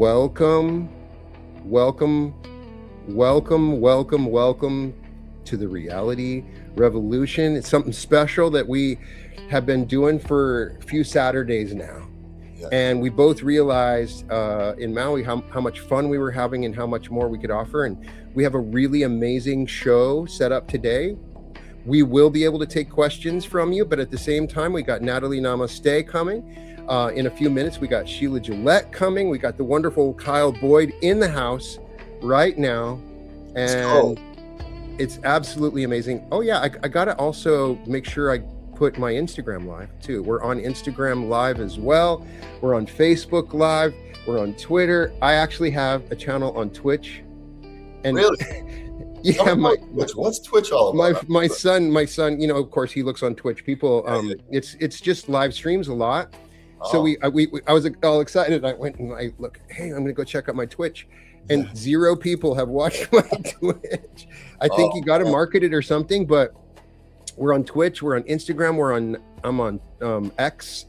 Welcome, welcome, welcome to the Reality Revolution. It's something special that we have been doing for a few Saturdays now. Yeah. And we both realized in Maui how much fun we were having and how much more we could offer. And we have a really amazing show set up today. We will be able to take questions from you, but at the same time, we got Natalie Namaste coming. In a few minutes, we got Sheila Gillette coming. We got the wonderful Kyle Boyd in the house right now. And it's absolutely amazing. Oh yeah, I gotta also make sure I put my Instagram live too. We're on Instagram live as well. We're on Facebook live. We're on Twitter. I actually have a channel on Twitch. And really? Yeah, what's Twitch all about? My son, you know, of course he looks on Twitch. People, it's just live streams a lot. So I was all excited. I went and I look, hey, I'm gonna go check out my Twitch, and 0 people have watched my Twitch. I think you got to market it or something, but we're on Twitch, we're on Instagram, I'm on X,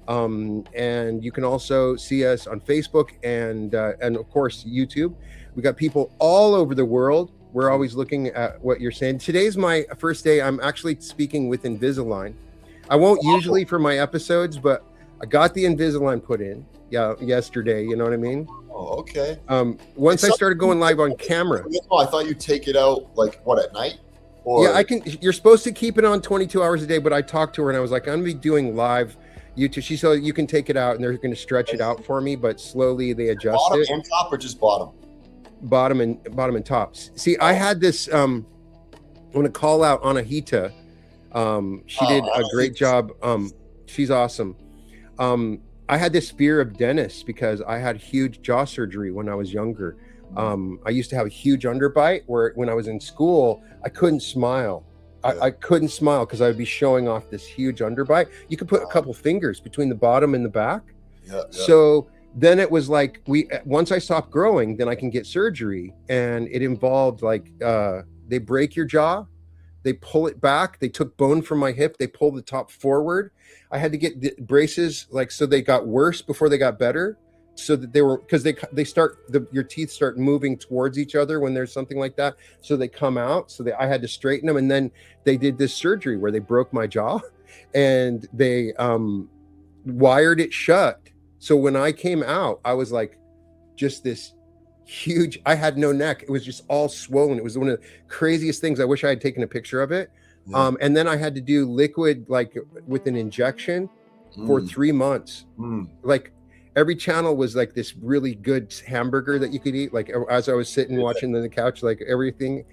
and you can also see us on Facebook and of course YouTube. We got people all over the world. We're always looking at what you're saying. Today's my first day. I'm actually speaking with Invisalign. I won't usually for my episodes, but I got the Invisalign put in yesterday. You know what I mean? Oh, okay. Once I started going live on camera. I thought you take it out like what, at night? Or... Yeah, I can. You're supposed to keep it on 22 hours a day, but I talked to her and I was like, I'm gonna be doing live YouTube. She said you can take it out and they're gonna stretch it out for me, but slowly they adjust bottom it. Bottom and top or just bottom? Bottom and top. See, I had this. I want to call out Anahita. She did a great job. She's awesome. I had this fear of dentists because I had huge jaw surgery when I was younger. I used to have a huge underbite where when I was in school, I couldn't smile. I couldn't smile because I would be showing off this huge underbite. You could put a couple fingers between the bottom and the back. So then it was like once I stopped growing, then I can get surgery, and it involved like they break your jaw, they pull it back, they took bone from my hip, they pulled the top forward. I had to get the braces, like, so they got worse before they got better, so that they were, because they start, your teeth start moving towards each other when there's something like that, so they come out. So I had to straighten them, and then they did this surgery where they broke my jaw and they wired it shut. So when I came out, I was like just this huge, I had no neck. It was just all swollen. It was one of the craziest things. I wish I had taken a picture of it. And then I had to do liquid, like with an injection for 3 months. Like every channel was like this really good hamburger that you could eat. Like as I was sitting watching on the couch, like everything.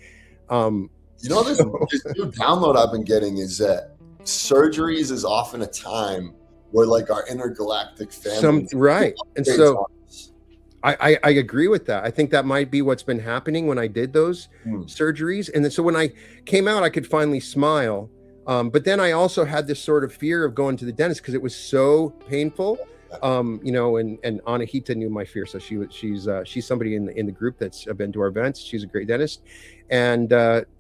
You know, this new download I've been getting is that surgeries is often a time where like our intergalactic family. Right. And so I agree with that. I think that might be what's been happening when I did those surgeries. And then, so when I came out, I could finally smile. But then I also had this sort of fear of going to the dentist because it was so painful. You know, and Anahita knew my fear. So she's somebody in the group that's been to our events. She's a great dentist. And,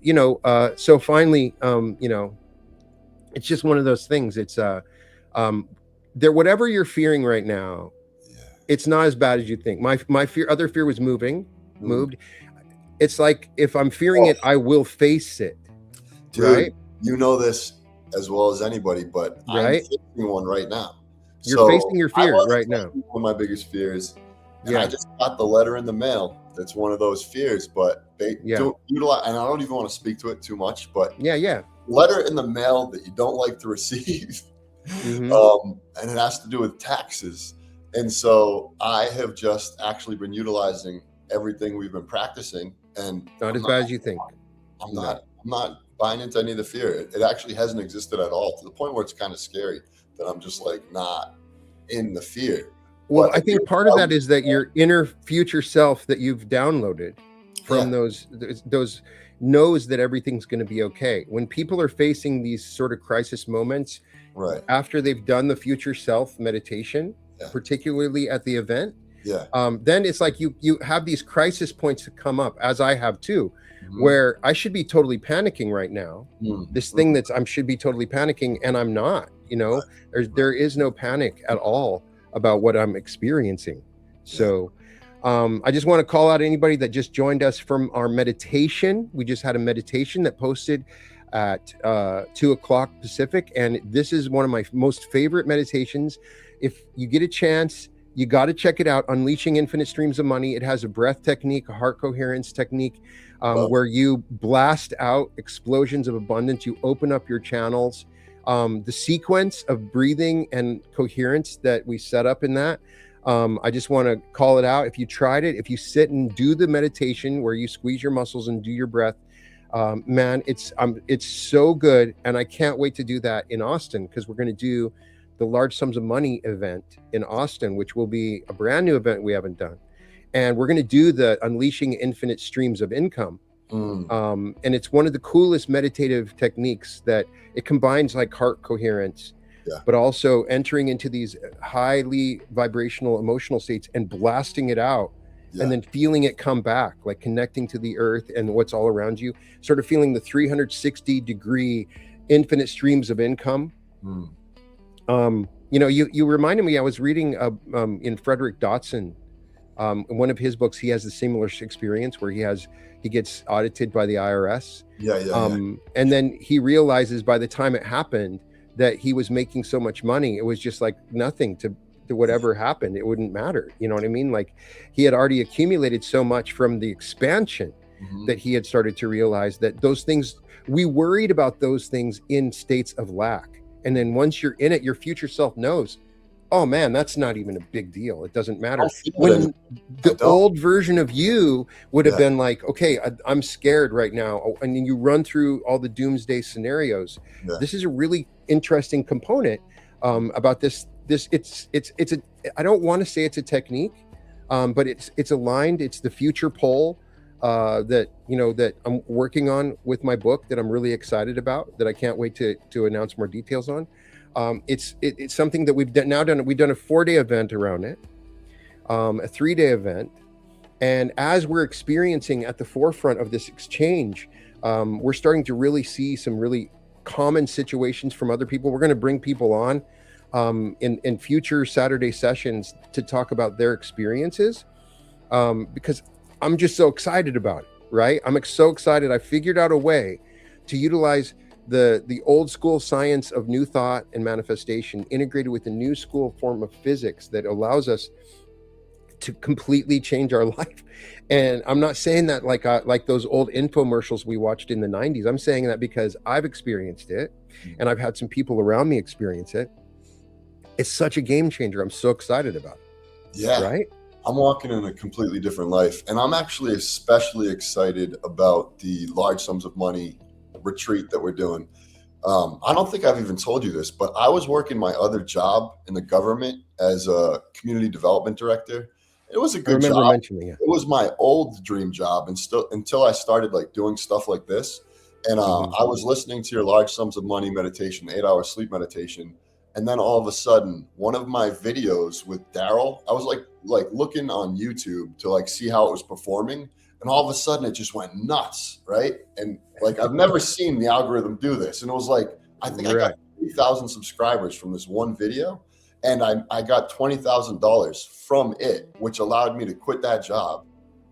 you know, so finally, you know, it's just one of those things. It's, whatever you're fearing right now, it's not as bad as you think. My other fear was moved. It's like, if I'm fearing it, I will face it. Dude, right? You know this as well as anybody, but I'm facing one right now. You're facing your fear right now. One of my biggest fears. And I just got the letter in the mail. That's one of those fears, but they don't utilize, and I don't even want to speak to it too much, but letter in the mail that you don't like to receive. And it has to do with taxes. And so I have just actually been utilizing everything we've been practicing, and not as bad as you think. I'm not buying into any of the fear. It actually hasn't existed at all, to the point where it's kind of scary that I'm just like not in the fear. Well, I think part of that is that your inner future self that you've downloaded from those knows that everything's going to be okay. When people are facing these sort of crisis moments, after they've done the future self meditation, particularly at the event, then it's like you have these crisis points that come up, as I have too, where I should be totally panicking right now. This thing that's I should be totally panicking, and I'm not. You know, there is no panic at all about what I'm experiencing. So I just want to call out anybody that just joined us from our meditation. We just had a meditation that posted at 2 o'clock Pacific, and this is one of my most favorite meditations. If you get a chance, you got to check it out. Unleashing Infinite Streams of Money. It has a breath technique, a heart coherence technique, where you blast out explosions of abundance. You open up your channels. The sequence of breathing and coherence that we set up in that, I just want to call it out. If you tried it, if you sit and do the meditation where you squeeze your muscles and do your breath, man, it's so good. And I can't wait to do that in Austin, because we're going to do the Large Sums of Money event in Austin, which will be a brand new event we haven't done. And we're going to do the Unleashing Infinite Streams of Income. And it's one of the coolest meditative techniques that it combines like heart coherence, but also entering into these highly vibrational emotional states and blasting it out, and then feeling it come back, like connecting to the earth and what's all around you, sort of feeling the 360-degree infinite streams of income. You know, you reminded me, I was reading in Frederick Dotson, in one of his books, he has a similar experience where he gets audited by the IRS. And then he realizes by the time it happened that he was making so much money, it was just like nothing to whatever happened. It wouldn't matter. You know what I mean? Like he had already accumulated so much from the expansion that he had started to realize that those things, we worried about those things in states of lack. And then once you're in it, your future self knows, oh man, that's not even a big deal. It doesn't matter. When the old version of you would have been like, okay, I'm scared right now. And then you run through all the doomsday scenarios. This is a really interesting component about this. It's I don't want to say it's a technique, but it's aligned. It's the future pole that, you know, that I'm working on with my book that I'm really excited about, that I can't wait to announce more details on. It's something that we've now done. We've done a 4-day event around it, a 3-day event. And as we're experiencing at the forefront of this exchange, we're starting to really see some really common situations from other people. We're going to bring people on in future Saturday sessions to talk about their experiences, because I'm just so excited about it, right? I'm so excited. I figured out a way to utilize the old school science of new thought and manifestation integrated with a new school form of physics that allows us to completely change our life. And I'm not saying that like those old infomercials we watched in the 90s. I'm saying that because I've experienced it and I've had some people around me experience it. It's such a game changer. I'm so excited about it. Yeah. Right? I'm walking in a completely different life. And I'm actually especially excited about the Large Sums of Money retreat that we're doing. I don't think I've even told you this, but I was working my other job in the government as a community development director. It was a good job. Mentioning it. It was my old dream job, and still until I started like doing stuff like this. And I was listening to your Large Sums of Money meditation, 8-hour sleep meditation. And then all of a sudden, one of my videos with Daryl, I was like looking on YouTube to like see how it was performing. And all of a sudden it just went nuts, right? And like, I've never seen the algorithm do this. And it was like, I think I got 3,000 subscribers from this one video. And I got $20,000 from it, which allowed me to quit that job.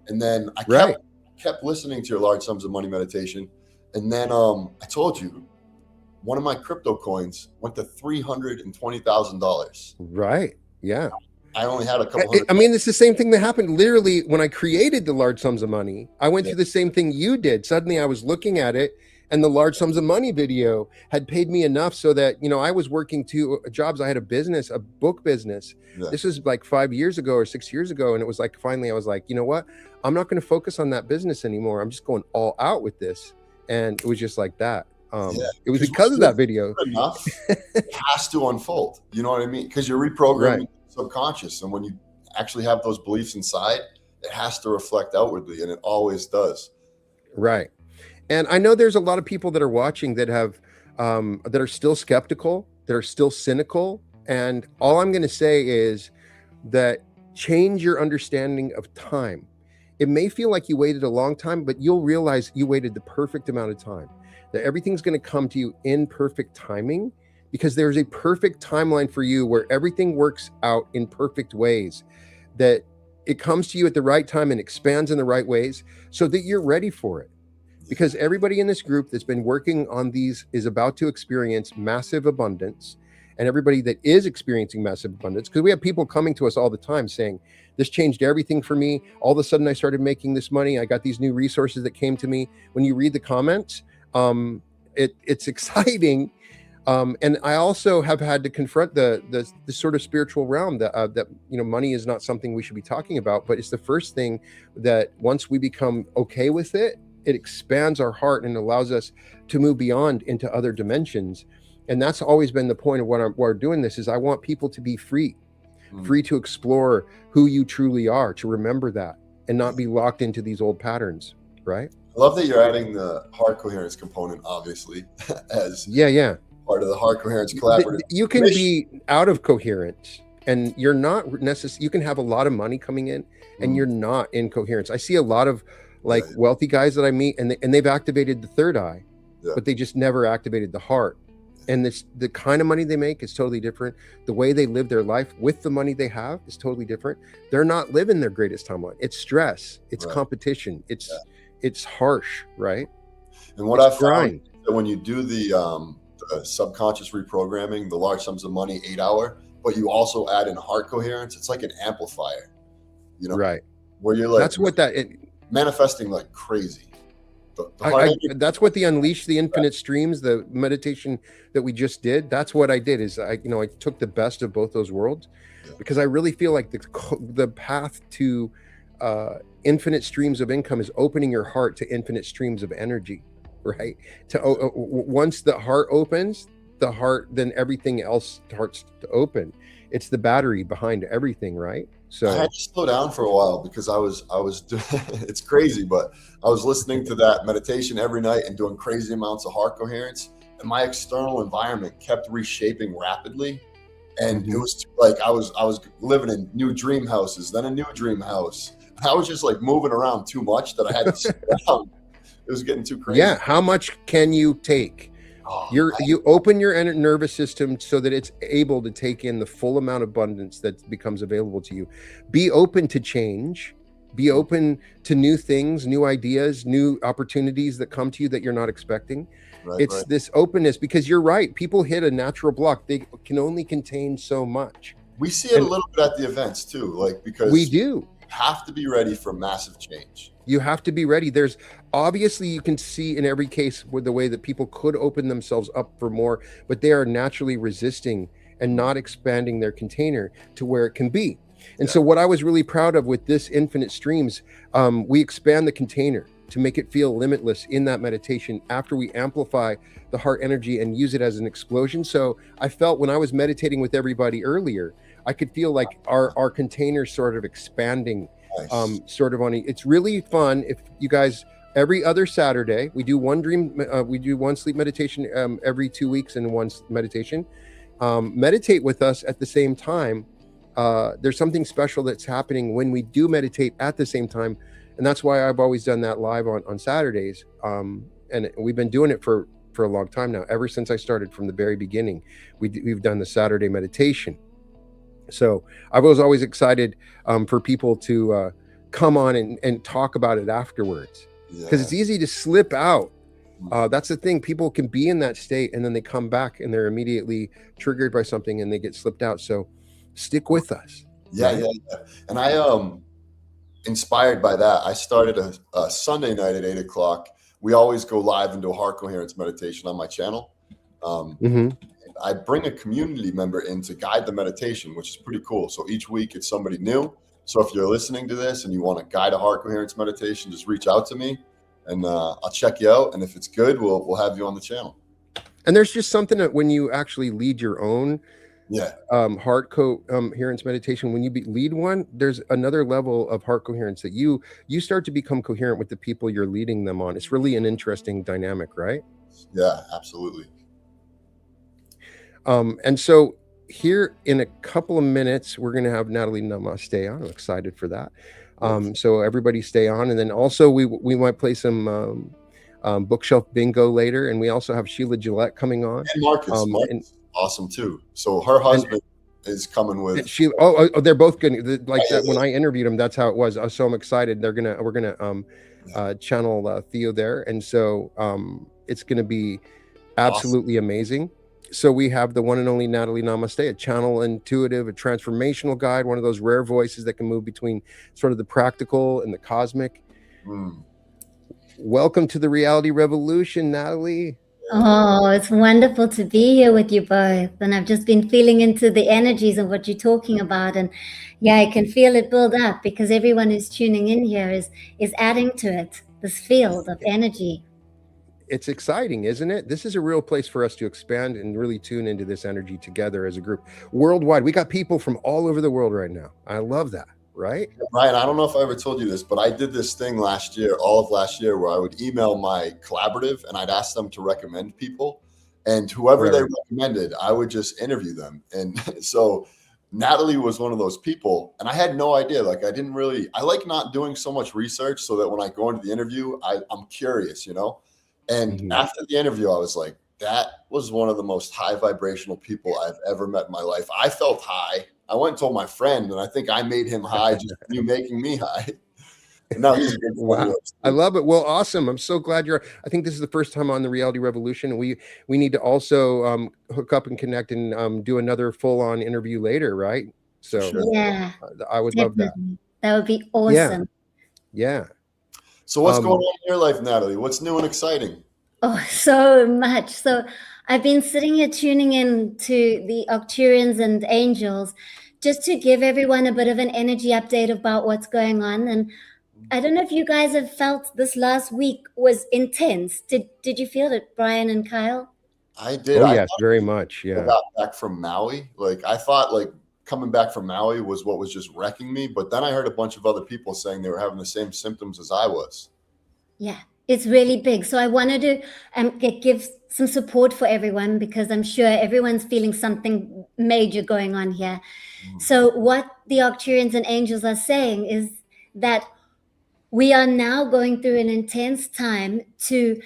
And then I kept listening to your Large Sums of Money meditation. And then I told you, one of my crypto coins went to $320,000. Right. Yeah. I only had a couple hundred. I mean, it's the same thing that happened literally when I created the Large Sums of Money. I went through the same thing you did. Suddenly I was looking at it and the Large Sums of Money video had paid me enough so that, you know, I was working 2 jobs. I had a business, a book business. This was like 5 years ago or 6 years ago. And it was like, finally, I was like, you know what? I'm not going to focus on that business anymore. I'm just going all out with this. And it was just like that. It was because of that video. Enough, it has to unfold. You know what I mean? Because you're reprogramming subconscious. And when you actually have those beliefs inside, it has to reflect outwardly. And it always does. Right. And I know there's a lot of people that are watching that have that are still skeptical, that are still cynical. And all I'm going to say is that change your understanding of time. It may feel like you waited a long time, but you'll realize you waited the perfect amount of time. That everything's going to come to you in perfect timing, because there's a perfect timeline for you where everything works out in perfect ways. That it comes to you at the right time and expands in the right ways so that you're ready for it. Because everybody in this group that's been working on these is about to experience massive abundance. And everybody that is experiencing massive abundance, because we have people coming to us all the time saying, this changed everything for me. All of a sudden I started making this money. I got these new resources that came to me. When you read the comments, it's exciting. And I also have had to confront the sort of spiritual realm that money is not something we should be talking about, but it's the first thing that once we become okay with it, it expands our heart and allows us to move beyond into other dimensions. And that's always been the point of why we're doing this, is I want people to be free to explore who you truly are, to remember that and not be locked into these old patterns, right? I love that you're adding the heart coherence component, obviously, as part of the heart coherence collaborative. You can be out of coherence and you're not necessarily, you can have a lot of money coming in and you're not in coherence. I see a lot of wealthy guys that I meet and they've activated the third eye, but they just never activated the heart. And the kind of money they make is totally different. The way they live their life with the money they have is totally different. They're not living their greatest timeline. It's stress. It's competition. It's harsh, right? And what I've found is that when you do the subconscious reprogramming, the large sums of money 8-hour, but you also add in heart coherence, it's like an amplifier, right? Where you're like, that's what manifesting like crazy. That's what the Unleash the Infinite Streams, the meditation that we just did. That's what I did. Is I took the best of both those worlds, because I really feel like the path to infinite streams of income is opening your heart to infinite streams of energy, right? Once the heart opens, then everything else starts to open. It's the battery behind everything, right? So I had to slow down for a while because I was it's crazy, but I was listening to that meditation every night and doing crazy amounts of heart coherence, and my external environment kept reshaping rapidly. And it was like I was living in new dream houses, then a new dream house. I was just like moving around too much that I had to slow down. It was getting too crazy. Yeah, how much can you take? You open your nervous system so that it's able to take in the full amount of abundance that becomes available to you. Be open to change. Be open to new things, new ideas, new opportunities that come to you that you're not expecting. It's this openness, because you're right. People hit a natural block. They can only contain so much. We see it a little bit at the events too, because we do. You have to be ready for massive change. You have to be ready. There's obviously, you can see in every case with the way that people could open themselves up for more, but they are naturally resisting and not expanding their container to where it can be. And so what I was really proud of with this Infinite Streams, we expand the container to make it feel limitless in that meditation after we amplify the heart energy and use it as an explosion. So I felt when I was meditating with everybody earlier, I could feel like our container sort of expanding. It's really fun. If you guys, every other Saturday, we do one sleep meditation every 2 weeks and one meditation. Meditate with us at the same time. There's something special that's happening when we do meditate at the same time, and that's why I've always done that live on Saturdays. And we've been doing it for a long time now. Ever since I started from the very beginning, we've done the Saturday meditation. So I was always excited for people to come on and talk about it afterwards, because it's easy to slip out. That's the thing. People can be in that state and then they come back and they're immediately triggered by something and they get slipped out. So stick with us. Yeah. And I inspired by that, I started a Sunday night at 8:00. We always go live and do a heart coherence meditation on my channel. I bring a community member in to guide the meditation, which is pretty cool. So each week it's somebody new. So if you're listening to this and you want to guide a heart coherence meditation, just reach out to me and I'll check you out. And if it's good, we'll have you on the channel. And there's just something that when you actually lead your own heart coherence meditation, when you lead one, there's another level of heart coherence that you start to become coherent with the people you're leading them on. It's really an interesting dynamic, right? Yeah, absolutely. And so here in a couple of minutes, we're going to have Natalie Namaste on. I'm excited for that. So everybody stay on. And then also we might play some bookshelf bingo later. And we also have Sheila Gillette coming on. And Marcus. Marcus awesome too. So her husband is coming with. They're both good. Like that when I interviewed them, that's how it was. So I'm excited. We're gonna channel Theo there, and so it's gonna be absolutely amazing. So we have the one and only Natalie Namaste, a channel intuitive, a transformational guide, one of those rare voices that can move between sort of the practical and the cosmic. Welcome to the reality revolution, Natalie. Oh, it's wonderful to be here with you both. And I've just been feeling into the energies of what you're talking about. And yeah, I can feel it build up because everyone who's tuning in here is adding to it, this field of energy. It's exciting, isn't it? This is a real place for us to expand and really tune into this energy together as a group worldwide. We got people from all over the world right now. I love that. Right? Ryan, I don't know if I ever told you this, but I did this thing all of last year, where I would email my collaborative and I'd ask them to recommend people, and whoever they recommended, I would just interview them. And so Natalie was one of those people, and I had no idea. Like, I like not doing so much research, so that when I go into the interview, I'm curious, And after the interview, I was like, that was one of the most high vibrational people I've ever met in my life. I felt high. I went and told my friend, and I think I made him high just you making me high. And now he's a good wow. I love it. Well, awesome. I'm so glad I think this is the first time on the Reality Revolution. We need to also hook up and connect and do another full-on interview later, right? So yeah, I would love that. That would be awesome. Yeah. So what's going on in your life, Natalie? What's new and exciting? Oh, so much. So I've been sitting here tuning in to the Coherence and Angels just to give everyone a bit of an energy update about what's going on. And I don't know if you guys have felt this last week was intense. Did you feel it, Brian and Kyle? I did. Oh, yes, very much. Yeah. I got back from Maui. I thought coming back from Maui was what was just wrecking me. But then I heard a bunch of other people saying they were having the same symptoms as I was. Yeah. It's really big. So I wanted to give some support for everyone, because I'm sure everyone's feeling something major going on here. So what the Coherence and Angels are saying is that we are now going through an intense time to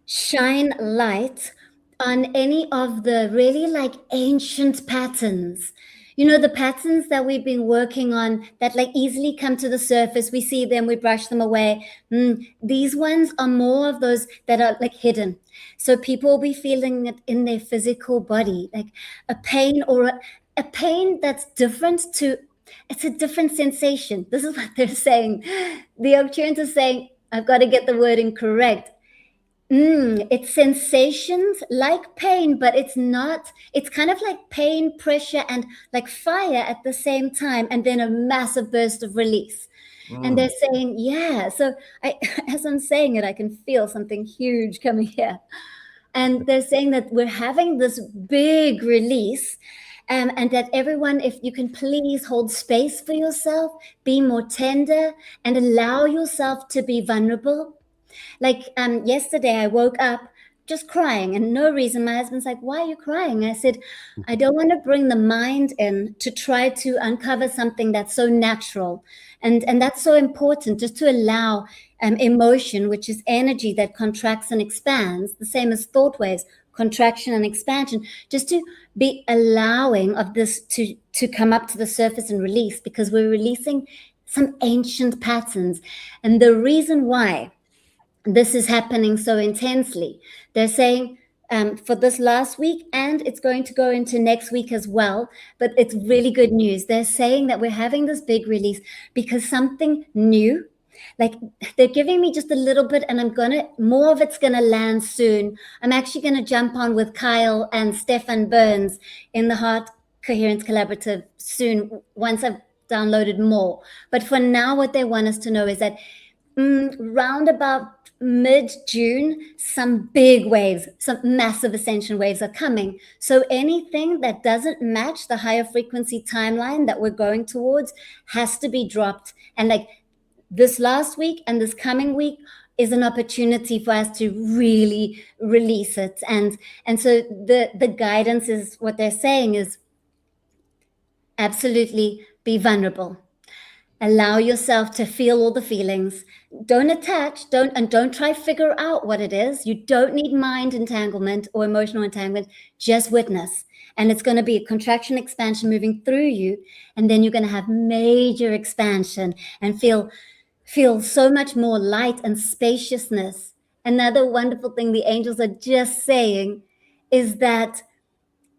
shine light on any of the really ancient patterns. The patterns that we've been working on that easily come to the surface. We see them, we brush them away. These ones are more of those that are hidden. So people will be feeling it in their physical body, like a pain or a pain that's different it's a different sensation. This is what they're saying. The Coherence is saying, I've got to get the wording correct. It's sensations like pain, but it's not. It's kind of like pain, pressure, and like fire at the same time, and then a massive burst of release. And they're saying, yeah. So as I'm saying it, I can feel something huge coming here. And they're saying that we're having this big release, and that everyone, if you can please hold space for yourself, be more tender, and allow yourself to be vulnerable. Yesterday I woke up just crying, and no reason. My husband's like, why are you crying? I said, I don't want to bring the mind in to try to uncover something that's so natural. And that's so important, just to allow emotion, which is energy that contracts and expands, the same as thought waves, contraction and expansion, just to be allowing of this to come up to the surface and release, because we're releasing some ancient patterns. And the reason why this is happening so intensely, they're saying for this last week, and it's going to go into next week as well, but it's really good news. They're saying that we're having this big release because something new, they're giving me just a little bit, and more of it's gonna land soon. I'm actually gonna jump on with Kyle and Stefan Burns in the Heart Coherence Collaborative soon, once I've downloaded more. But for now, what they want us to know is that round about mid-June, some big waves, some massive ascension waves are coming. So anything that doesn't match the higher frequency timeline that we're going towards has to be dropped. And this last week and this coming week is an opportunity for us to really release it. And so the guidance is, what they're saying is, absolutely be vulnerable. Allow yourself to feel all the feelings. Don't attach, don't try to figure out what it is. You don't need mind entanglement or emotional entanglement, just witness. And it's going to be a contraction, expansion moving through you. And then you're going to have major expansion and feel so much more light and spaciousness. Another wonderful thing the angels are just saying is that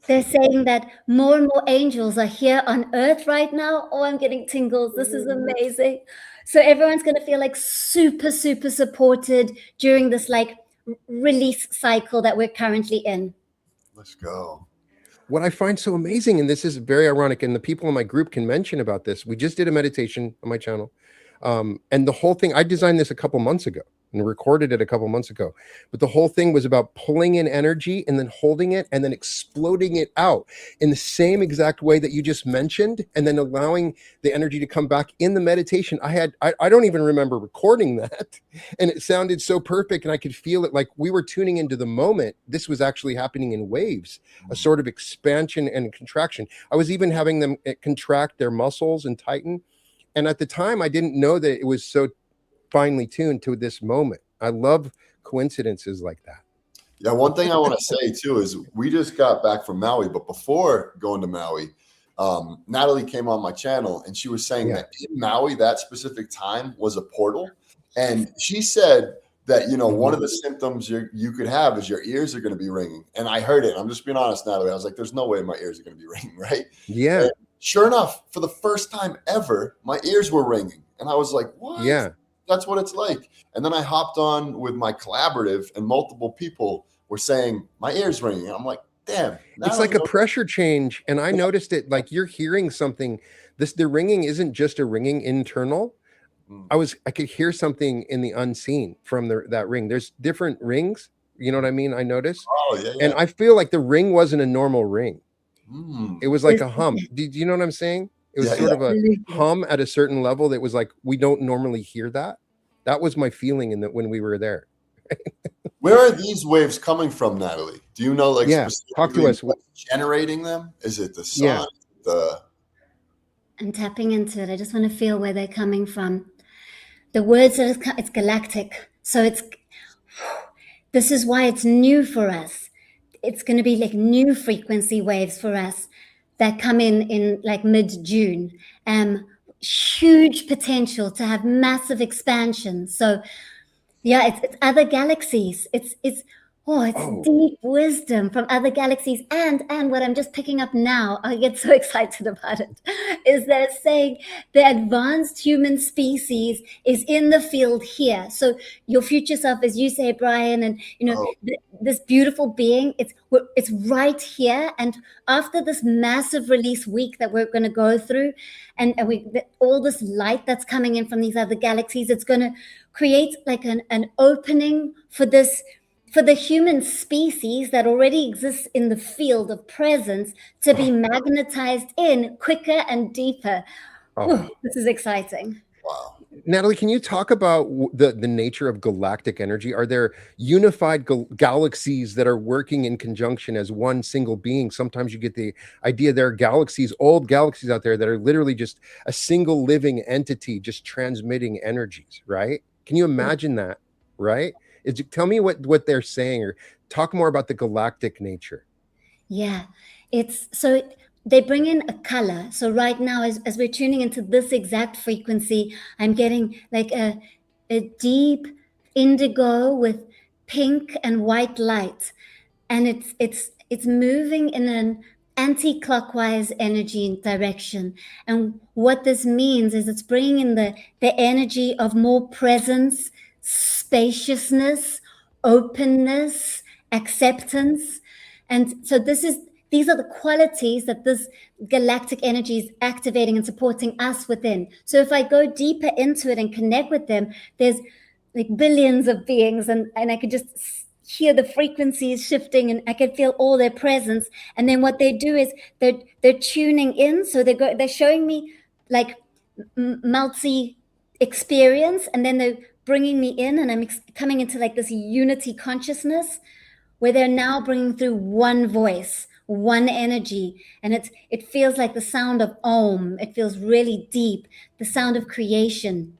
they're saying that more and more angels are here on earth right now. Oh, I'm getting tingles. This is amazing. So everyone's going to feel like super, super supported during this like release cycle that we're currently in. Let's go. What I find so amazing, and this is very ironic, and the people in my group can mention about this. We just did a meditation on my channel. And the whole thing, I designed this a couple months ago and recorded it a couple months ago. But the whole thing was about pulling in energy and then holding it and then exploding it out in the same exact way that you just mentioned, and then allowing the energy to come back in the meditation. I don't even remember recording that. And it sounded so perfect, and I could feel it like we were tuning into the moment. This was actually happening in waves, a sort of expansion and contraction. I was even having them contract their muscles and tighten. And at the time, I didn't know that it was so finely tuned to this moment. I love coincidences like that. Yeah, one thing I want to say too is we just got back from Maui, but before going to Maui, Natalie came on my channel and she was saying that in Maui, that specific time was a portal. And she said that, you know, one of the symptoms you could have is your ears are going to be ringing. And I heard it. I'm just being honest, Natalie. I was like, there's no way my ears are going to be ringing, right? Yeah. And sure enough, for the first time ever, my ears were ringing. And I was like, what? Yeah. That's what it's like. And then I hopped on with my collaborative and multiple people were saying, my ears ringing. And I'm like, damn. It's like a pressure change. And I noticed it, like you're hearing something. The ringing isn't just a ringing internal. I could hear something in the unseen from that ring. There's different rings. You know what I mean? I noticed. Oh, yeah. And I feel like the ring wasn't a normal ring. It was like a hum. Do you know what I'm saying? It was sort of a hum at a certain level that was like, we don't normally hear that. That was my feeling when we were there. Where are these waves coming from, Natalie? Do you know, like, talk to us. What's generating them? Is it the sun? I'm tapping into it. I just want to feel where they're coming from. The words are, it's galactic. So this is why it's new for us. It's going to be like new frequency waves for us that come in like mid-June. Huge potential to have massive expansion. So yeah, it's other galaxies. It's deep wisdom from other galaxies. And what I'm just picking up now, I get so excited about it, is they're saying the advanced human species is in the field here. So your future self, as you say, Brian, and you know, this beautiful being, it's right here. And after this massive release week that we're going to go through, and all this light that's coming in from these other galaxies, it's going to create like an opening for the human species that already exists in the field of presence to be magnetized in quicker and deeper. Ooh, this is exciting. Wow. Natalie, can you talk about the nature of galactic energy? Are there unified galaxies that are working in conjunction as one single being? Sometimes you get the idea there are galaxies, old galaxies out there that are literally just a single living entity, just transmitting energies, right? Can you imagine that, right? Tell me what they're saying, or talk more about the galactic nature. Yeah, they bring in a color. So right now, as we're tuning into this exact frequency, I'm getting like a deep indigo with pink and white light, and it's moving in an anti-clockwise energy direction. And what this means is it's bringing in the energy of more presence, spaciousness, openness, acceptance. And so these are the qualities that this galactic energy is activating and supporting us within. So if I go deeper into it and connect with them, there's like billions of beings, and I could just hear the frequencies shifting, and I can feel all their presence. And then what they do is they're tuning in. So they're showing me like multi experience, and then they're bringing me in, and I'm coming into like this unity consciousness where they're now bringing through one voice, one energy, and it feels like the sound of Om. It feels really deep, the sound of creation,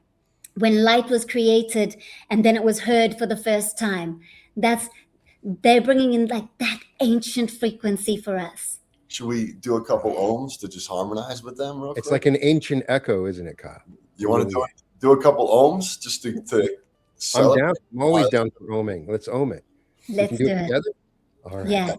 when light was created and then it was heard for the first time. They're bringing in like that ancient frequency for us. Should we do a couple ohms to just harmonize with them real quick? It's like an ancient echo, isn't it, Kyle? You want to do a couple ohms just to celebrate? I'm down. I'm always down for ohming. Let's ohm it. Let's do it together. All right. Yeah.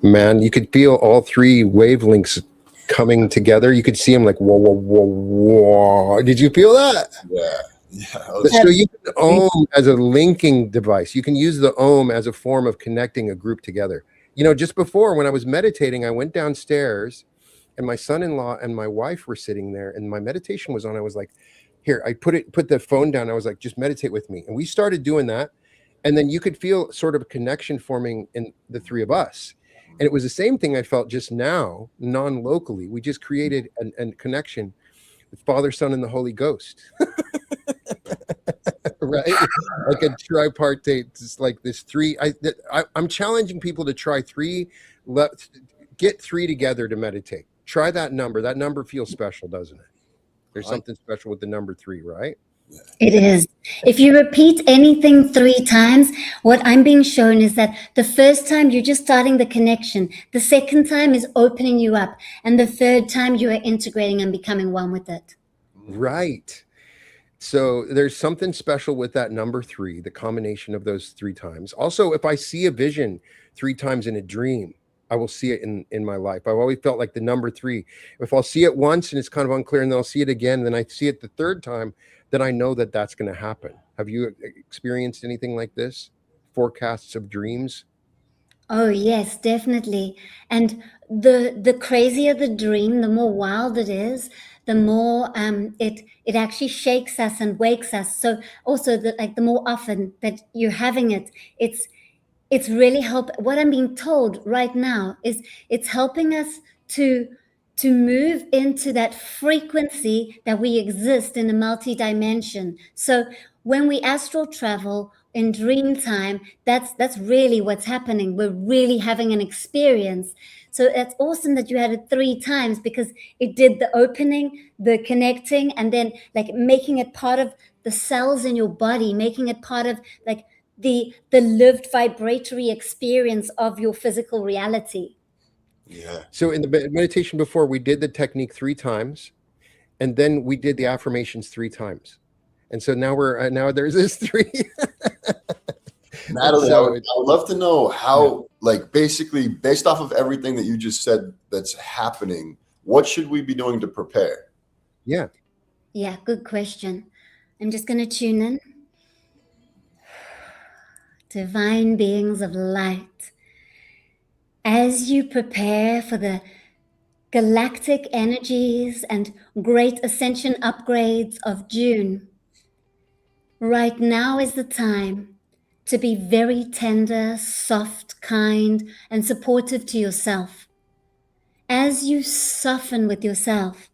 Man, you could feel all three wavelengths coming together. You could see them like whoa, whoa, whoa, whoa. Did you feel that? Yeah. So you can ohm as a linking device. You can use the ohm as a form of connecting a group together. You know, just before when I was meditating, I went downstairs and my son-in-law and my wife were sitting there and my meditation was on. I was like, here, I put the phone down. I was like, just meditate with me. And we started doing that. And then you could feel sort of a connection forming in the three of us. And it was the same thing I felt just now, non-locally. We just created a connection with Father, Son, and the Holy Ghost. Right? Like a tripartite, just like this three. I'm challenging people to try three, get three together to meditate. Try that number. That number feels special, doesn't it? There's something special with the number three, right? It is. If you repeat anything 3 times, what I'm being shown is that the first time you're just starting the connection, the second time is opening you up, and the third time you are integrating and becoming one with it. Right. So there's something special with that number 3, the combination of those 3 times. Also, if I see a vision 3 times in a dream, I will see it in my life. I've always felt like the number 3. If I'll see it once and it's kind of unclear, and then I'll see it again, then I see it the third time, then I know that that's going to happen. Have you experienced anything like this? Forecasts of dreams? Oh, yes, definitely. And the crazier the dream, the more wild it is, the more it actually shakes us and wakes us. So also the more often that you're having it, it's really what I'm being told right now is it's helping us to move into that frequency that we exist in a multi-dimension. So when we astral travel in dream time, that's really what's happening. We're really having an experience. So it's awesome that you had it 3 times, because it did the opening, the connecting, and then like making it part of the cells in your body, making it part of like the lived vibratory experience of your physical reality. Yeah. So in the meditation before, we did the technique 3 times, and then we did the affirmations 3 times. And so now now there's this 3. Natalie, I would love to know how, like, basically based off of everything that you just said that's happening, what should we be doing to prepare? Yeah. Yeah, good question. I'm just going to tune in. Divine beings of light, as you prepare for the galactic energies and great ascension upgrades of June, right now is the time to be very tender, soft, kind, and supportive to yourself. As you soften with yourself,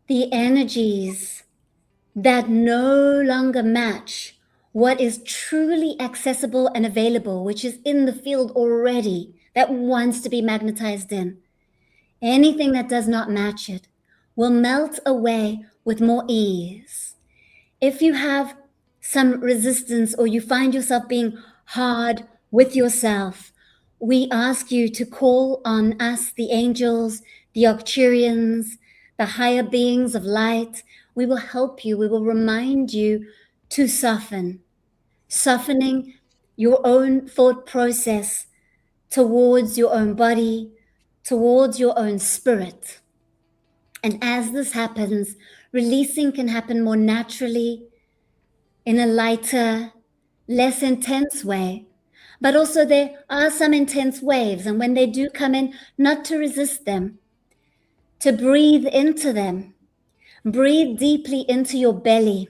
the energies that no longer match what is truly accessible and available, which is in the field already, that wants to be magnetized in. Anything that does not match it will melt away with more ease. If you have some resistance or you find yourself being hard with yourself, we ask you to call on us, the angels, the Arcturians, the higher beings of light. We will help you. We will remind you to soften. Softening your own thought process towards your own body, towards your own spirit. And as this happens, releasing can happen more naturally, in a lighter, less intense way. But also there are some intense waves, and when they do come in, not to resist them, to breathe into them. Breathe deeply into your belly,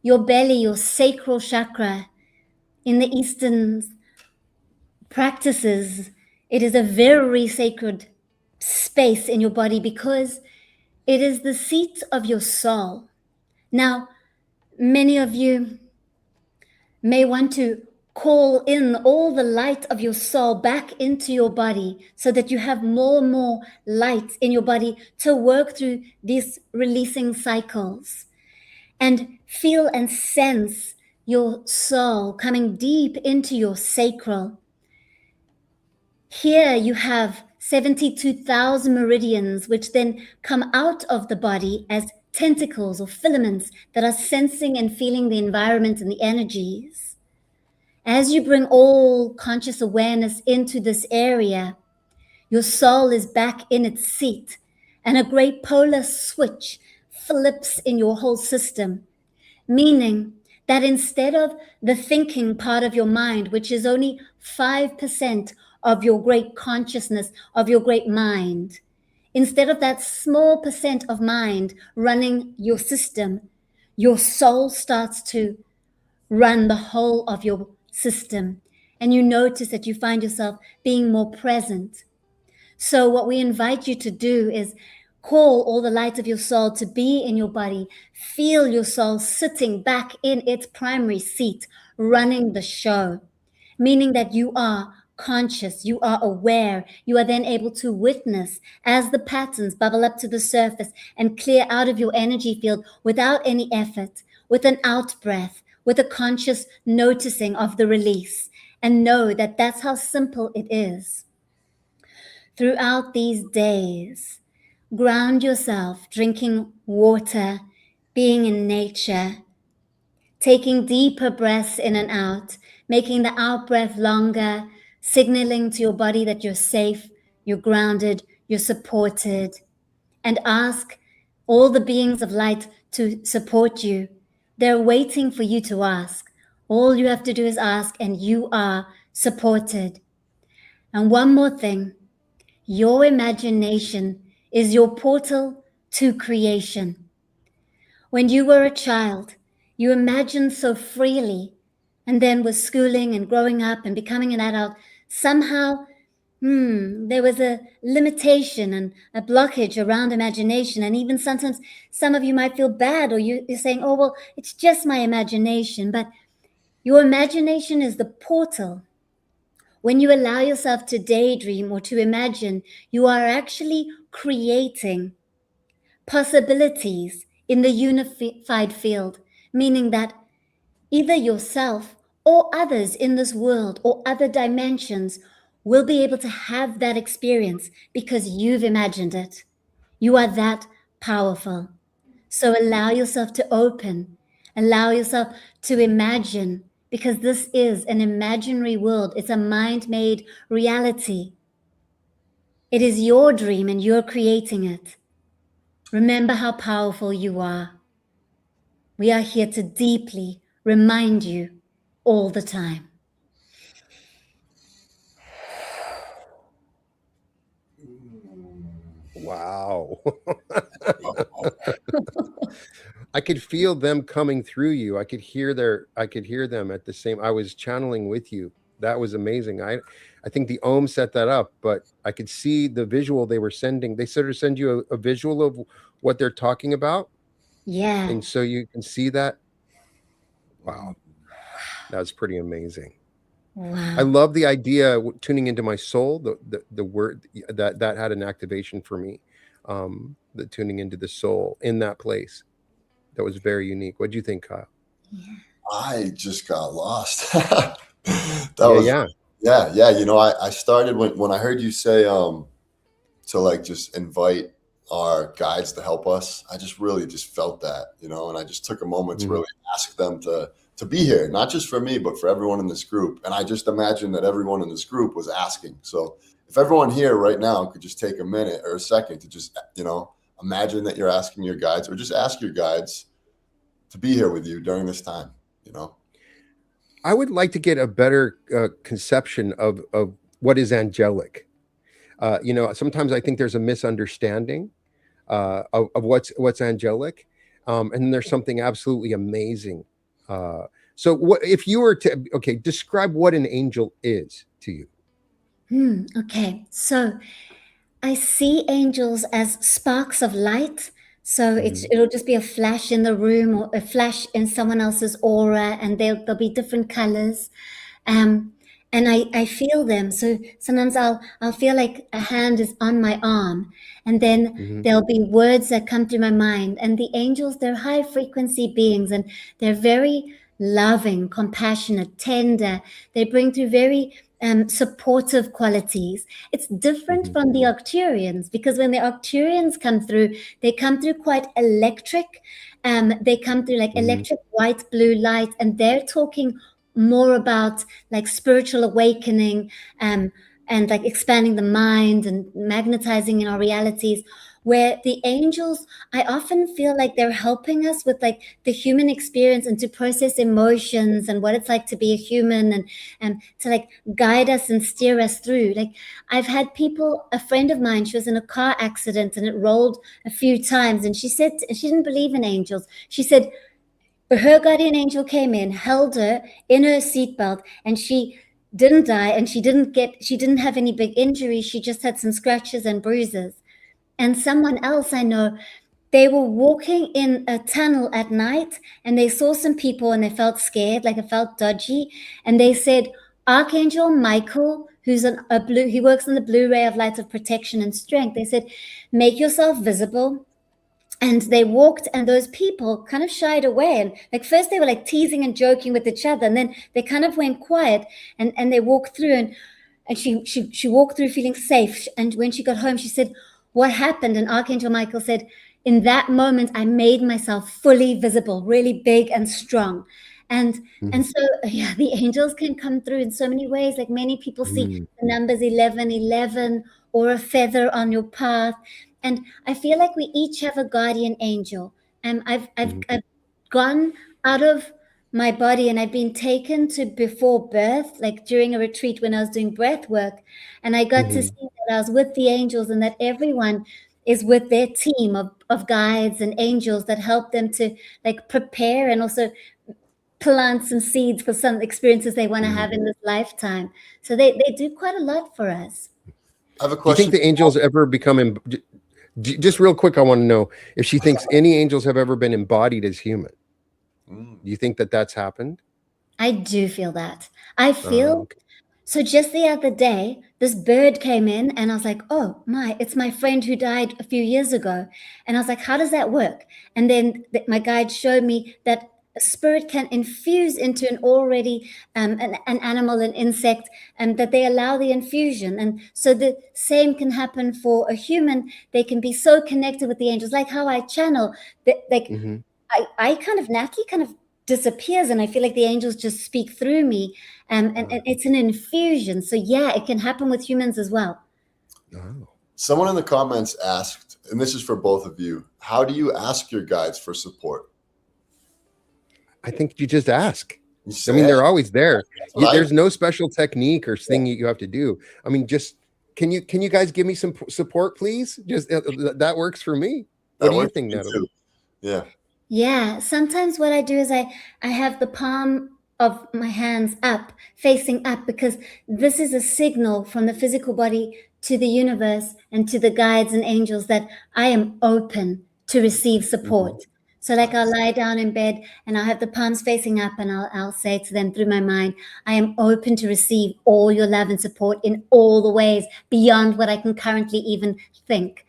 your sacral chakra. In the Eastern practices, it is a very sacred space in your body because it is the seat of your soul. Now, many of you may want to call in all the light of your soul back into your body so that you have more and more light in your body to work through these releasing cycles, and feel and sense your soul coming deep into your sacral. Here you have 72,000 meridians, which then come out of the body as tentacles or filaments that are sensing and feeling the environment and the energies. As you bring all conscious awareness into this area, your soul is back in its seat, and a great polar switch flips in your whole system, meaning that instead of the thinking part of your mind, which is only 5% of your great consciousness, of your great mind, instead of that small percent of mind running your system, your soul starts to run the whole of your system. And you notice that you find yourself being more present. So what we invite you to do is call all the light of your soul to be in your body. Feel your soul sitting back in its primary seat, running the show, meaning that you are conscious, you are aware, you are then able to witness as the patterns bubble up to the surface and clear out of your energy field without any effort, with an out breath, with a conscious noticing of the release, and know that that's how simple it is. Throughout these days, ground yourself, drinking water, being in nature, taking deeper breaths in and out, making the out breath longer, signaling to your body that you're safe, you're grounded, you're supported, and ask all the beings of light to support you. They're waiting for you to ask. All you have to do is ask, and you are supported. And one more thing, your imagination is your portal to creation. When you were a child, you imagined so freely, and then with schooling and growing up and becoming an adult, somehow there was a limitation and a blockage around imagination. And even sometimes some of you might feel bad, or you're saying, oh, well, it's just my imagination. But your imagination is the portal. When you allow yourself to daydream or to imagine, you are actually creating possibilities in the unified field, meaning that either yourself or others in this world or other dimensions will be able to have that experience because you've imagined it. You are that powerful. So allow yourself to open, allow yourself to imagine, because this is an imaginary world. It's a mind-made reality. It is your dream and you're creating it. Remember how powerful you are. We are here to deeply remind you all the time. Wow. I could feel them coming through you. I could hear them at the same. I was channeling with you. That was amazing. I think the Om set that up, but I could see the visual they were sending. They sort of send you a visual of what they're talking about. Yeah. And so you can see that. Wow. That's pretty amazing. Wow. I love the idea tuning into my soul. The word that had an activation for me. The tuning into the soul in that place. That was very unique. What do you think, Kyle? Yeah. I just got lost. Yeah. You know, I started when I heard you say to like just invite our guides to help us. I just really just felt that, you know, and I just took a moment to really ask them to be here, not just for me, but for everyone in this group. And I just imagined that everyone in this group was asking. So if everyone here right now could just take a minute or a second to just, you know, imagine that you're asking your guides, or just ask your guides to be here with you during this time, you know? I would like to get a better conception of what is angelic. You know, sometimes I think there's a misunderstanding of what's angelic, and then there's something absolutely amazing. So, what if you were to describe what an angel is to you? Okay, so I see angels as sparks of light. So it'll just be a flash in the room or a flash in someone else's aura, and there'll be different colors. And I feel them. So sometimes I'll feel like a hand is on my arm, and then there'll be words that come through my mind. And the angels, they're high frequency beings, and they're very loving, compassionate, tender. They bring through very supportive qualities. It's different from the Arcturians, because when the Arcturians come through, they come through quite electric. They come through like electric white, blue light, and they're talking more about like spiritual awakening, and like expanding the mind and magnetizing in our realities. Where the angels, I often feel like they're helping us with like the human experience and to process emotions and what it's like to be a human, and to like guide us and steer us through. Like I've had people, a friend of mine, she was in a car accident and it rolled a few times, and she said she didn't believe in angels. She said her guardian angel came in, held her in her seatbelt, and she didn't die, and she didn't have any big injuries. She just had some scratches and bruises. And someone else I know, they were walking in a tunnel at night, and they saw some people and they felt scared, like it felt dodgy. And they said, Archangel Michael, who's he works on the blue ray of light of protection and strength. They said, make yourself visible. And they walked, and those people kind of shied away. And like first they were like teasing and joking with each other, and then they kind of went quiet, and they walked through, and she walked through feeling safe. And when she got home, she said, what happened? And Archangel Michael said, in that moment, I made myself fully visible, really big and strong. And so, yeah, the angels can come through in so many ways. Like many people see the numbers 1111 or a feather on your path. And I feel like we each have a guardian angel. I've gone out of my body, and I've been taken to before birth, like during a retreat when I was doing breath work. And I got to see that I was with the angels, and that everyone is with their team of guides and angels that help them to like prepare and also plant some seeds for some experiences they want to have in this lifetime. So they do quite a lot for us. I have a question. Do you think the angels ever become just real quick, I want to know if she thinks any angels have ever been embodied as human. Do you think that that's happened? I do feel that. I feel so. Just the other day, this bird came in, and I was like, "Oh my! It's my friend who died a few years ago." And I was like, "How does that work?" And then my guide showed me that a spirit can infuse into an already an animal, an insect, and that they allow the infusion. And so the same can happen for a human. They can be so connected with the angels, like how I channel. Like I kind of, Natalie kind of disappears, and I feel like the angels just speak through me, and it's an infusion. So yeah, it can happen with humans as well. Someone in the comments asked, and this is for both of you, how do you ask your guides for support? I think you just ask. I mean, they're always there. There's no special technique or thing you have to do. I mean, just can you guys give me some support, please? Just that works for me. What do you think, Natalie? Yeah. Sometimes what I do is I have the palm of my hands up, facing up, because this is a signal from the physical body to the universe and to the guides and angels that I am open to receive support. So like I'll lie down in bed and I'll have the palms facing up, and I'll say to them through my mind, I am open to receive all your love and support in all the ways beyond what I can currently even think.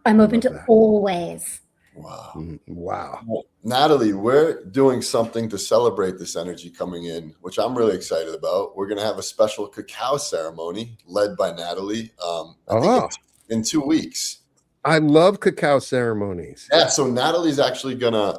I'm open to all ways. Wow. Wow. Well, Natalie, we're doing something to celebrate this energy coming in, which I'm really excited about. We're going to have a special cacao ceremony led by Natalie I think in 2 weeks. I love cacao ceremonies. Yeah, so Natalie's actually gonna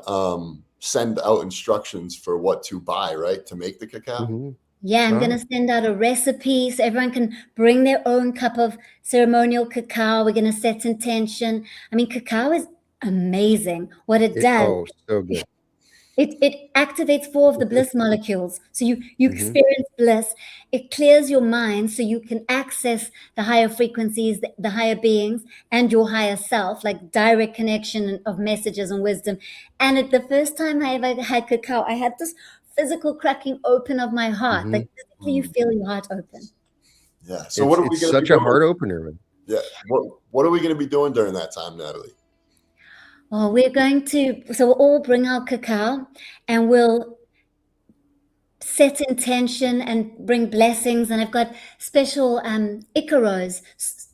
send out instructions for what to buy, right, to make the cacao. Yeah, I'm going to send out a recipe so everyone can bring their own cup of ceremonial cacao. We're going to set intention. I mean, cacao is amazing. What it does. Oh, so good. It activates 4 of the bliss molecules. So you experience bliss. It clears your mind so you can access the higher frequencies, the higher beings, and your higher self, like direct connection of messages and wisdom. And the first time I ever had cacao, I had this physical cracking open of my heart. Like physically you feel your heart open. Yeah. So what are we going to be doing? It's such a heart opener. Yeah. What are we going to be doing during that time, Natalie? Well, we'll all bring our cacao and we'll set intention and bring blessings. And I've got special Icaros,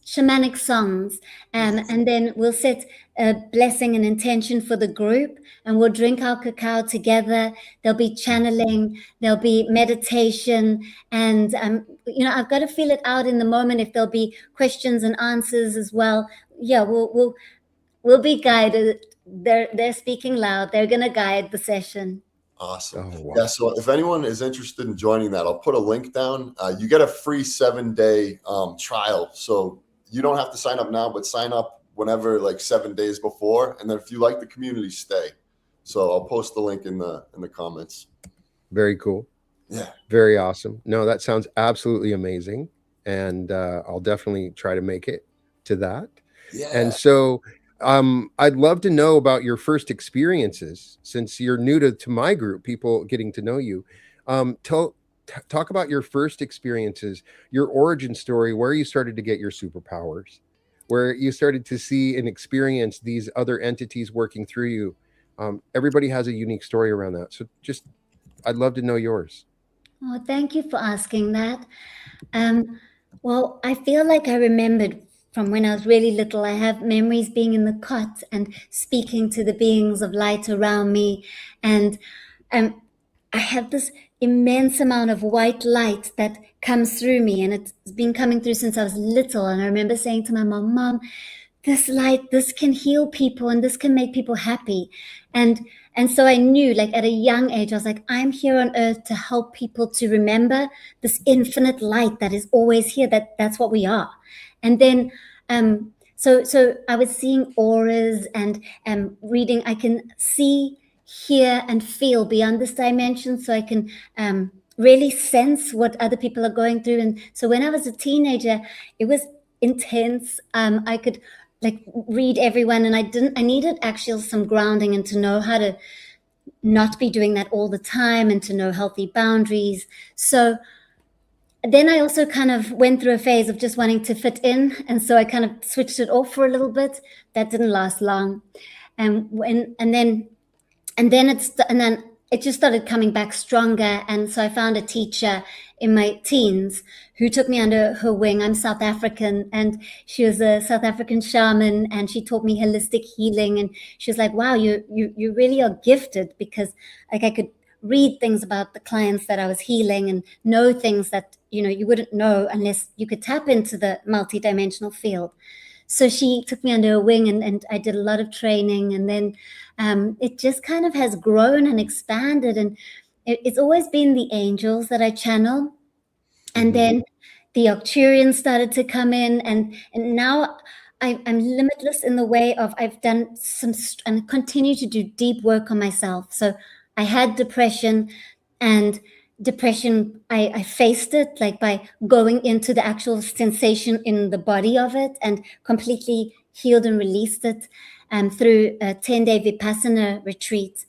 shamanic songs. And then we'll set a blessing and intention for the group and we'll drink our cacao together. There'll be channeling, there'll be meditation. And, I've got to feel it out in the moment if there'll be questions and answers as well. Yeah, we'll be guided. They're speaking loud. They're going to guide the session. Awesome. Oh, wow. Yeah. So if anyone is interested in joining that, I'll put a link down. You get a free 7-day trial. So you don't have to sign up now, but sign up whenever, like 7 days before. And then if you like the community, stay. So I'll post the link in the comments. Very cool. Yeah. Very awesome. No, that sounds absolutely amazing. And I'll definitely try to make it to that. Yeah. And so I'd love to know about your first experiences, since you're new to my group, people getting to know you. Talk about your first experiences, your origin story, where you started to get your superpowers, where you started to see and experience these other entities working through you. Everybody has a unique story around that. So I'd love to know yours. Oh, thank you for asking that. Well, I feel like I remembered from when I was really little. I have memories being in the cot and speaking to the beings of light around me. And I have this immense amount of white light that comes through me. And it's been coming through since I was little. And I remember saying to my mom, this light, this can heal people and this can make people happy. And so I knew, like at a young age, I was like, I'm here on earth to help people to remember this infinite light that is always here. That's what we are. And then, so I was seeing auras and reading. I can see, hear, and feel beyond this dimension. So I can really sense what other people are going through. And so when I was a teenager, it was intense. I could like read everyone, and I needed actually some grounding and to know how to not be doing that all the time and to know healthy boundaries. So then I also kind of went through a phase of just wanting to fit in. And so I kind of switched it off for a little bit. That didn't last long. And then it just started coming back stronger. And so I found a teacher in my teens who took me under her wing. I'm South African, and she was a South African shaman, and she taught me holistic healing. And she was like, wow, you really are gifted, because like I could read things about the clients that I was healing and know things that, you wouldn't know unless you could tap into the multidimensional field. So she took me under her wing, and I did a lot of training, and then it just kind of has grown and expanded. And it's always been the angels that I channel. And then the Arcturians started to come in, and now I'm limitless in the way of I've done and continue to do deep work on myself. So I had depression, and I faced it like by going into the actual sensation in the body of it and completely healed and released it through a 10-day Vipassana retreat.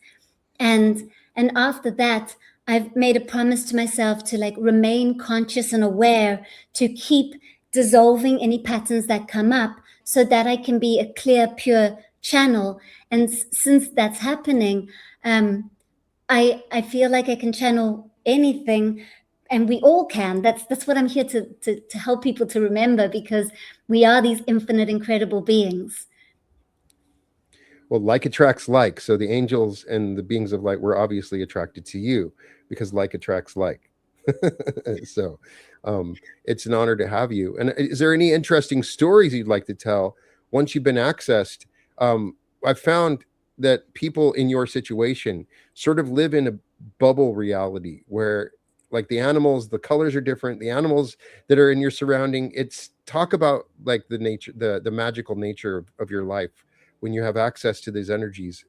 And after that, I've made a promise to myself to like remain conscious and aware, to keep dissolving any patterns that come up so that I can be a clear, pure channel. And since that's happening, I feel like I can channel anything, and we all can. That's what I'm here to help people to remember, because we are these infinite, incredible beings. Well, like attracts like. So the angels and the beings of light were obviously attracted to you, because like attracts like. So it's an honor to have you. And is there any interesting stories you'd like to tell once you've been accessed? I've found that people in your situation sort of live in a bubble reality where like the animals, the colors are different, the animals that are in your surrounding. It's talk about like the nature, the magical nature of your life when you have access to these energies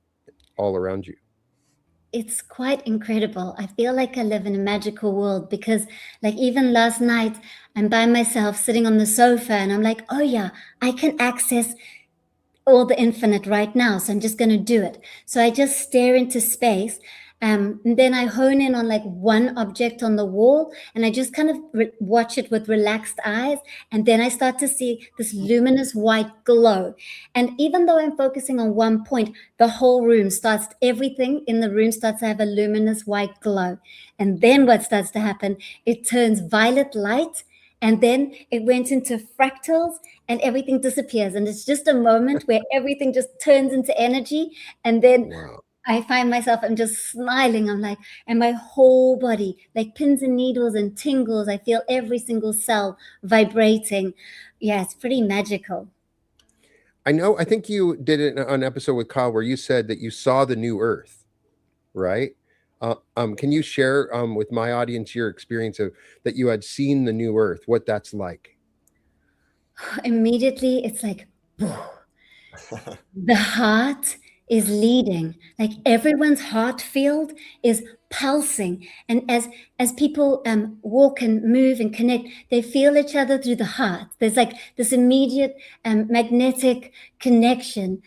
all around you. It's quite incredible. I feel like I live in a magical world because, like, even last night, I'm by myself sitting on the sofa and I'm like, oh, yeah, I can access all the infinite right now. So I'm just going to do it. So I just stare into space. And then I hone in on like one object on the wall and I just kind of watch it with relaxed eyes. And then I start to see this luminous white glow. And even though I'm focusing on one point, the whole room starts, everything in the room starts to have a luminous white glow. And then what starts to happen, it turns violet light. And then it went into fractals and everything disappears. And it's just a moment where everything just turns into energy. And then I find myself, I'm just smiling. I'm like, and my whole body, like pins and needles and tingles. I feel every single cell vibrating. Yeah, it's pretty magical. I think you did it on an episode with Kyle where you said that you saw the new Earth, right? Can you share with my audience your experience of that you had seen the new Earth, what that's like? Immediately, it's like, the heart is leading, like everyone's heart field is pulsing, and as people walk and move and connect, they feel each other through the heart. There's like this immediate magnetic connection.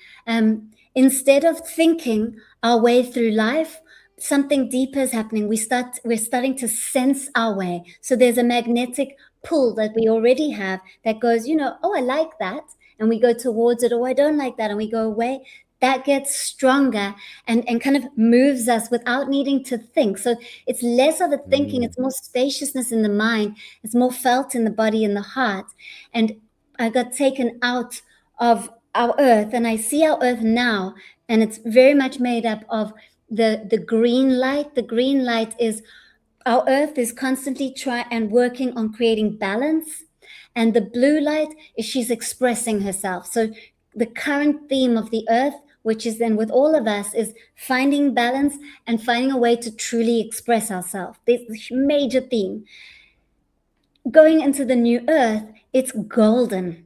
Instead of thinking our way through life, something deeper is happening. We're starting to sense our way. So there's a magnetic pull that we already have that goes, oh, I like that, and we go towards it. Oh, I don't like that, and we go away. That gets stronger and kind of moves us without needing to think. So it's less of a thinking, it's more spaciousness in the mind, it's more felt in the body and the heart. And I got taken out of our earth, and I see our earth now, and it's very much made up of the green light. The green light is our earth is constantly trying and working on creating balance. And the blue light is she's expressing herself. So the current theme of the earth, which is then with all of us, is finding balance and finding a way to truly express ourselves. There's a major theme. Going into the new earth, it's golden.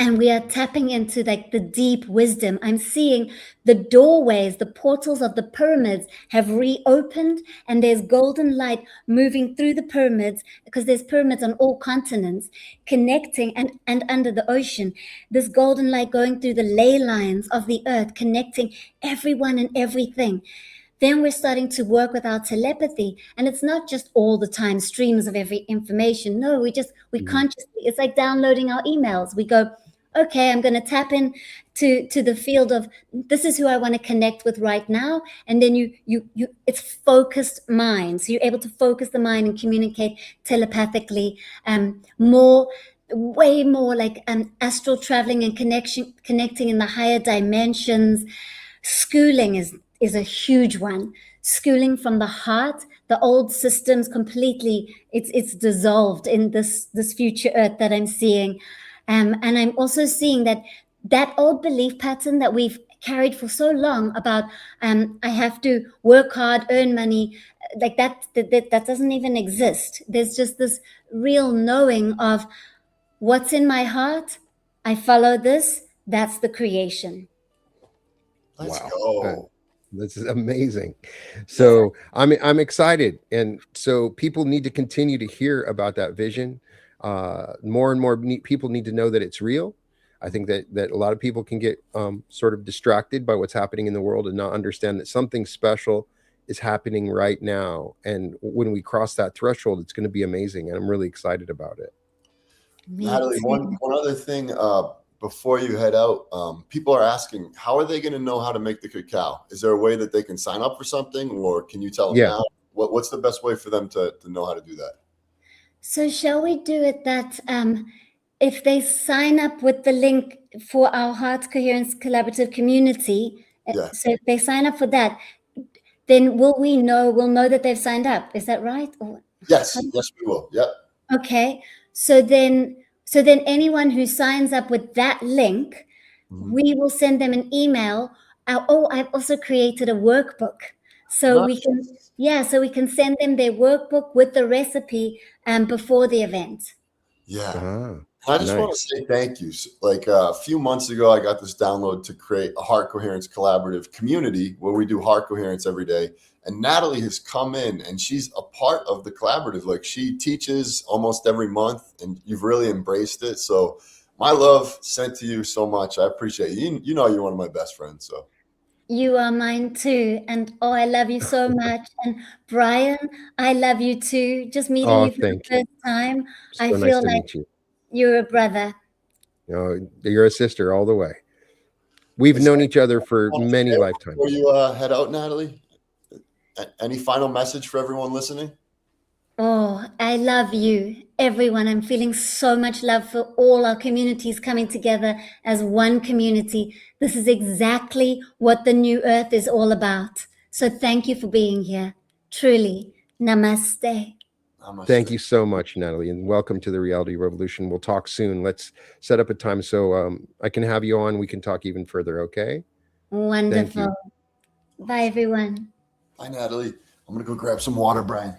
And we are tapping into like the deep wisdom. I'm seeing the doorways, the portals of the pyramids have reopened, and there's golden light moving through the pyramids, because there's pyramids on all continents connecting, and under the ocean. This golden light going through the ley lines of the earth, connecting everyone and everything. Then we're starting to work with our telepathy, and it's not just all the time streams of every information. No, we consciously, it's like downloading our emails. We go, okay, I'm going to tap in to the field of this is who I want to connect with right now. And then you it's focused mind. So you're able to focus the mind and communicate telepathically, way more like astral traveling and connecting in the higher dimensions. Schooling is a huge one. Schooling from the heart, the old systems completely, it's dissolved in this future earth that I'm seeing. And I'm also seeing that old belief pattern that we've carried for so long about I have to work hard, earn money, like that doesn't even exist. There's just this real knowing of what's in my heart. I follow this. That's the creation. Let's go. This is amazing. So I'm excited, and so people need to continue to hear about that vision. More and more people need to know that it's real. I think that a lot of people can get sort of distracted by what's happening in the world and not understand that something special is happening right now. And when we cross that threshold, it's going to be amazing. And I'm really excited about it. Natalie, one other thing before you head out, people are asking, how are they going to know how to make the cacao? Is there a way that they can sign up for something, or can you tell them now? What's the best way for them to know how to do that? So shall we do it that if they sign up with the link for our Heart Coherence Collaborative Community, so if they sign up for that, then we'll know that they've signed up. Is that right? Or yes, we will. Yep. Okay. So then anyone who signs up with that link, we will send them an email. I've also created a workbook. So we can send them their workbook with the recipe before the event. Yeah. I just want to say thank you. Like a few months ago, I got this download to create a heart coherence collaborative community where we do heart coherence every day. And Natalie has come in and she's a part of the collaborative. Like she teaches almost every month and you've really embraced it. So my love sent to you so much. I appreciate you. You know, you're one of my best friends. So you are mine too. And I love you so much. And Brian, I love you too. Just meeting you for the first time. So I nice feel to like meet you. You're a brother. You're a sister all the way. We've known each other for many lifetimes. Before you head out, Natalie, any final message for everyone listening? Oh, I love you, everyone. I'm feeling so much love for all our communities coming together as one community. This is exactly what the new earth is all about. So thank you for being here. Truly, namaste. Thank you so much, Natalie, and welcome to the Reality Revolution. We'll talk soon. Let's set up a time so I can have you on. We can talk even further, okay? Wonderful. Bye, everyone. Bye, Natalie. I'm going to go grab some water, Brian.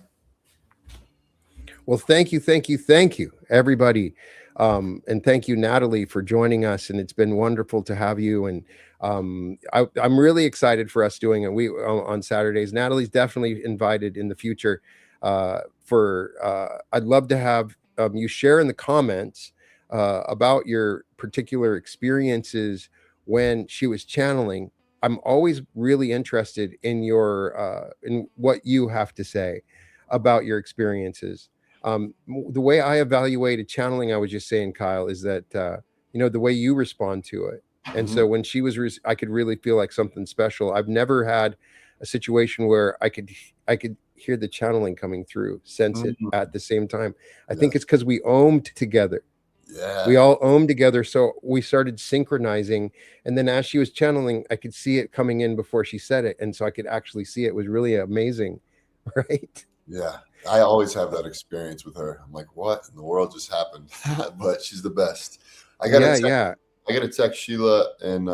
Well, thank you, everybody. And thank you, Natalie, for joining us. And it's been wonderful to have you. And I'm really excited for us doing it on Saturdays. Natalie's definitely invited in the future. I'd love to have you share in the comments about your particular experiences when she was channeling. I'm always really interested in in what you have to say about your experiences. The way I evaluated channeling, I was just saying, Kyle, is that the way you respond to it. And so when she was, I could really feel like something special. I've never had a situation where I could hear the channeling coming through, sense it at the same time. I think it's because we ohmed together. Yeah. We all ohmed together. So we started synchronizing. And then as she was channeling, I could see it coming in before she said it. And so I could actually see it. It was really amazing. Right? Yeah. I always have that experience with her. I'm like, what in the world just happened? But she's the best. I got to text Sheila and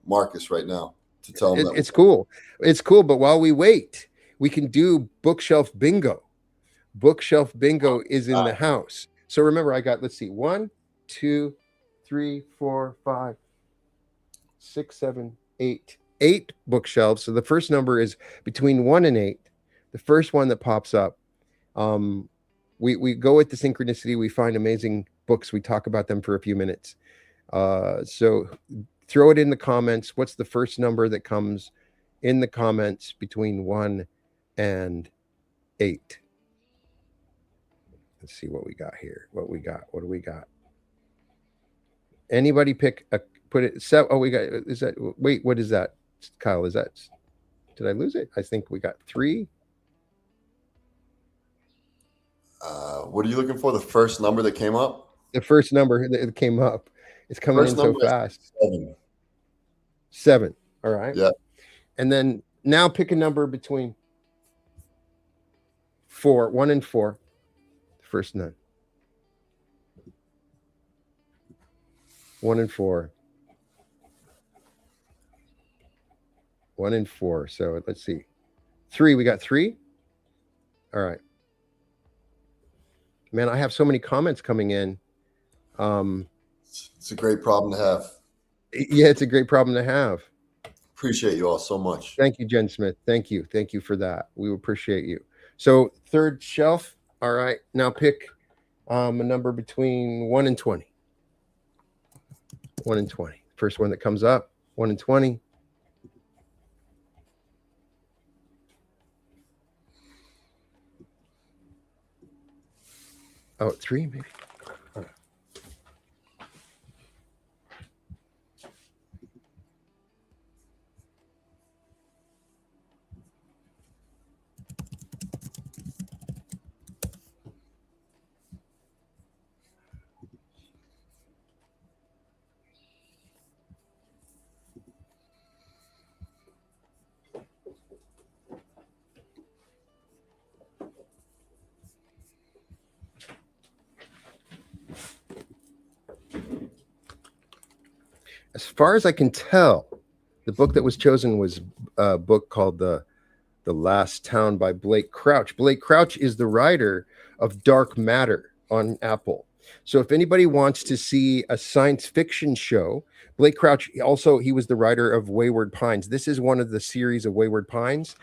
Marcus right now to tell them it's cool. It's cool. But while we wait, we can do bookshelf bingo. Bookshelf bingo is in the house. So remember, I got, let's see, 1, 2, 3, 4, 5, 6, 7, 8. 8 bookshelves. So the first number is between 1 and 8. The first one that pops up. We go with the synchronicity. We find amazing books. We talk about them for a few minutes. So throw it in the comments. What's the first number that comes in the comments between 1 and 8? Let's see what we got here. What do we got? Anybody put it? We got, is that, wait, what is that? Kyle, is that, did I lose it? I think we got 3. What are you looking for? The first number that came up? The first number that came up. It's coming in so fast. 7. 7. All right. Yeah. And then now pick a number between 1 and 4. First none. 1 and 4. 1 and 4. So let's see. 3. We got 3. All right. Man, I have so many comments coming in. It's a great problem to have. Yeah, it's a great problem to have. Appreciate you all so much. Thank you, Jen Smith. Thank you. Thank you for that. We appreciate you. So third shelf. All right. Now pick a number between 1 and 20. 1 and 20. First one that comes up, 1 and 20. Oh, 3 maybe. All right. As far as I can tell, the book that was chosen was a book called The The Last Town by Blake Crouch. Blake Crouch is the writer of Dark Matter on Apple. So if anybody wants to see a science fiction show, Blake Crouch, also, he was the writer of Wayward Pines. This is one of the series of Wayward Pines.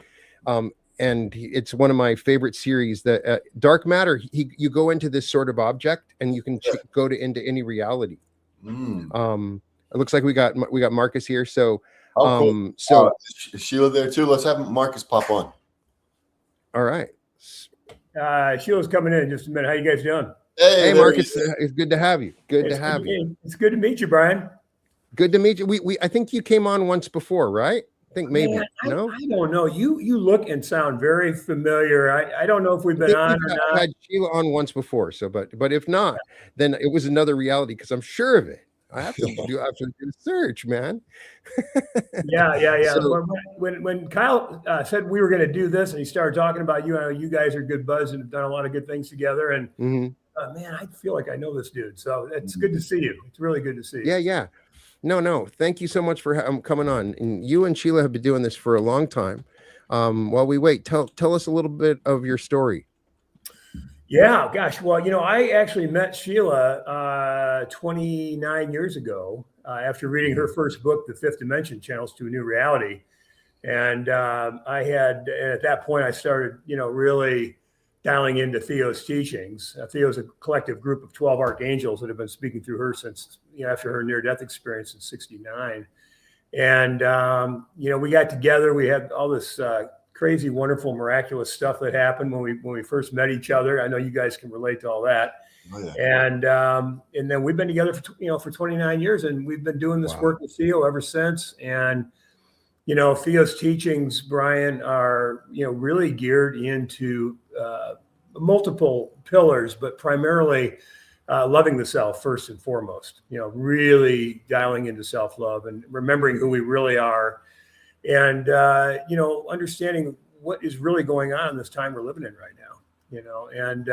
And it's one of my favorite series. That Dark Matter, you go into this sort of object and you can go into any reality. It looks like we got Marcus here. So, cool. Is Sheila there too? Let's have Marcus pop on. All right. Sheila's coming in just a minute. How you guys doing? Hey Marcus, it's good to have you. It's good to meet you, Brian. Good to meet you. We I think you came on once before, right? I think maybe. Man, no, I don't know. You look and sound very familiar. I don't know if we've been on or not. I had Sheila on once before, so but if not, then it was another reality because I'm sure of it. I have to do a search, man. Yeah. So, when Kyle said we were going to do this, and he started talking about you, I know you guys are good buds and have done a lot of good things together. And man, I feel like I know this dude. So it's good to see you. It's really good to see you. Yeah. No. Thank you so much for coming on. And you and Sheila have been doing this for a long time. While we wait, tell us a little bit of your story. Yeah, gosh. Well, I actually met Sheila 29 years ago after reading her first book, The Fifth Dimension: Channels to a New Reality. And and at that point, I started, really dialing into Theo's teachings. Theo's a collective group of 12 archangels that have been speaking through her since, after her near-death experience in '69. And, we got together. We had all this crazy, wonderful, miraculous stuff that happened when we first met each other. I know you guys can relate to all that. Oh, yeah. And then we've been together for 29 years, and we've been doing this work with Theo ever since. And Theo's teachings, Brian, are really geared into multiple pillars, but primarily loving the self first and foremost. Really dialing into self-love and remembering who we really are. And, understanding what is really going on in this time we're living in right now, and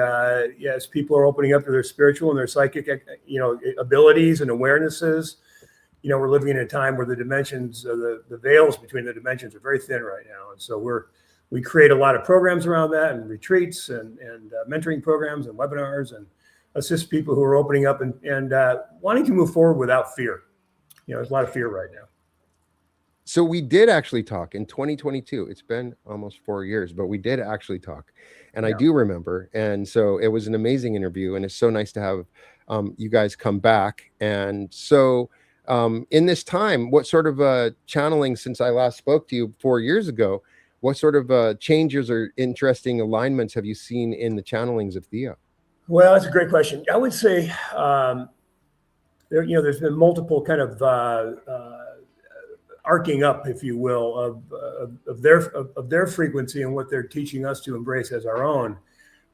as people are opening up to their spiritual and their psychic, abilities and awarenesses, we're living in a time where the dimensions, the veils between the dimensions are very thin right now. And so we create a lot of programs around that, and retreats and mentoring programs and webinars, and assist people who are opening up and wanting to move forward without fear. There's a lot of fear right now. So we did actually talk in 2022. It's been almost 4 years, but we did actually talk, and I do remember. And so it was an amazing interview, and it's so nice to have you guys come back. And so in this time, what sort of channeling, since I last spoke to you 4 years ago, what sort of changes or interesting alignments have you seen in the channelings of Theo? Well, that's a great question. I would say there's been multiple kind of arcing up, if you will, of their frequency and what they're teaching us to embrace as our own.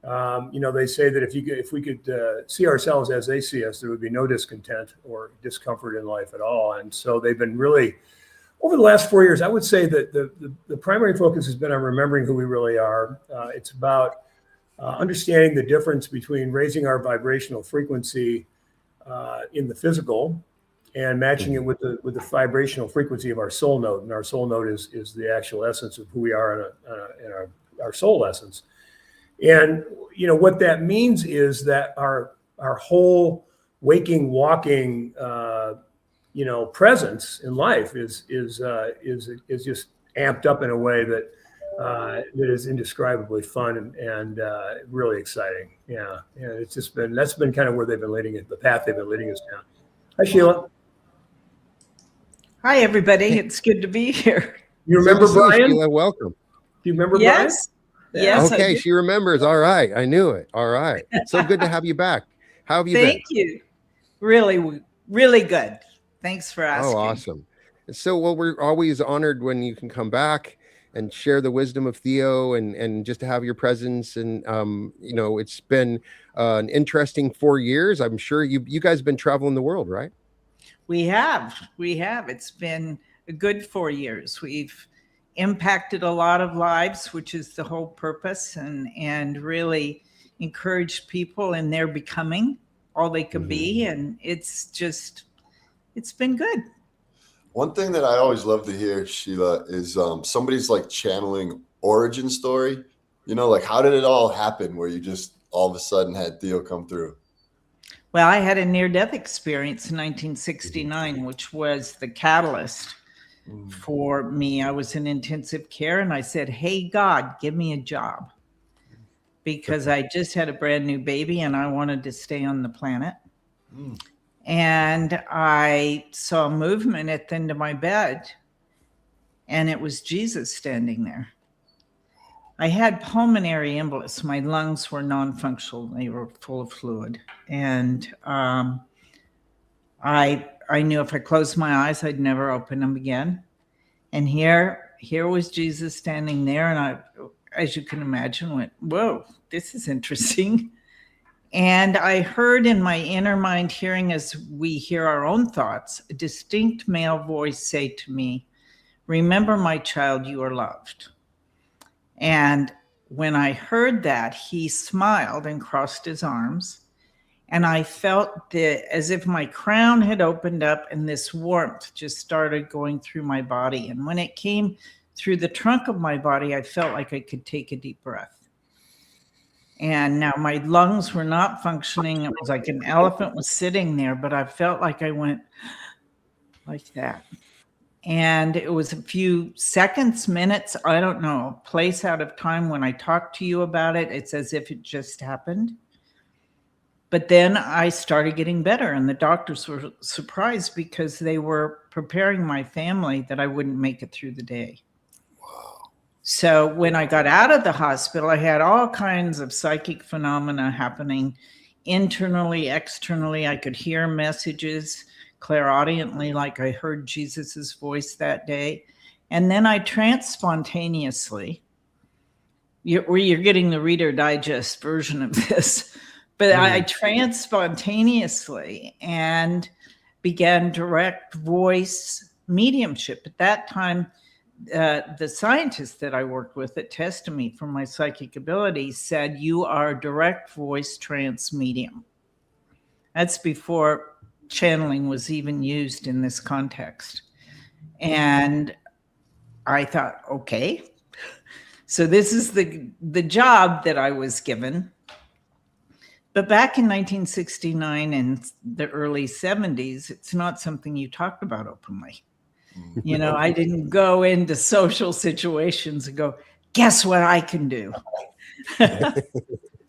They say that if we could see ourselves as they see us, there would be no discontent or discomfort in life at all. And so they've been really, over the last 4 years, I would say that the primary focus has been on remembering who we really are. It's about understanding the difference between raising our vibrational frequency in the physical and matching it with the vibrational frequency of our soul note. And our soul note is the actual essence of who we are in our soul essence. And what that means is that our whole waking, walking, presence in life is just amped up in a way that is indescribably fun and really exciting. Yeah, that's been kind of where they've been leading it, the path they've been leading us down. Hi, Sheila. Hi, everybody. It's good to be here. You remember Brian? Sheila, welcome. Do you remember Brian? Yes. Okay, she remembers. All right. I knew it. All right. So good to have you back. How have you been? Thank you. Really, really good. Thanks for asking. Oh, awesome. So, well, we're always honored when you can come back and share the wisdom of Theo and just to have your presence. And, it's been an interesting 4 years. I'm sure you guys have been traveling the world, right? We have. It's been a good 4 years. We've impacted a lot of lives, which is the whole purpose, and really encouraged people in their becoming all they could be. And it's been good. One thing that I always love to hear, Sheila, is somebody's like channeling origin story? You know, like how did it all happen where you just all of a sudden had Theo come through? Well, I had a near-death experience in 1969, which was the catalyst for me. I was in intensive care and I said, hey, God, give me a job. Because I just had a brand new baby and I wanted to stay on the planet. And I saw movement at the end of my bed and it was Jesus standing there. I had pulmonary embolus. My lungs were non-functional. They were full of fluid. And I knew if I closed my eyes, I'd never open them again. And here was Jesus standing there. And I, as you can imagine, went, whoa, this is interesting. And I heard in my inner mind, hearing as we hear our own thoughts, a distinct male voice say to me, remember, my child, you are loved. And when I heard that, he smiled and crossed his arms. And I felt as if my crown had opened up and this warmth just started going through my body. And when it came through the trunk of my body, I felt like I could take a deep breath. And now my lungs were not functioning. It was like an elephant was sitting there, but I felt like I went like that. And it was a few seconds, minutes, I don't know, a place out of time. When I talk to you about it, it's as if it just happened. But then I started getting better and the doctors were surprised because they were preparing my family that I wouldn't make it through the day. Wow. So when I got out of the hospital, I had all kinds of psychic phenomena happening internally, externally. I could hear messages clairaudiently, like I heard Jesus's voice that day. And then I tranced spontaneously. You're getting the Reader Digest version of this, but I tranced spontaneously and began direct voice mediumship. At that time, the scientist that I worked with that tested me for my psychic abilities said, you are a direct voice trance medium. That's before channeling was even used in this context. And I thought, okay, so this is the job that I was given. But back in 1969 and the early 70s, it's not something you talked about openly. You know, I didn't go into social situations and go, guess what I can do?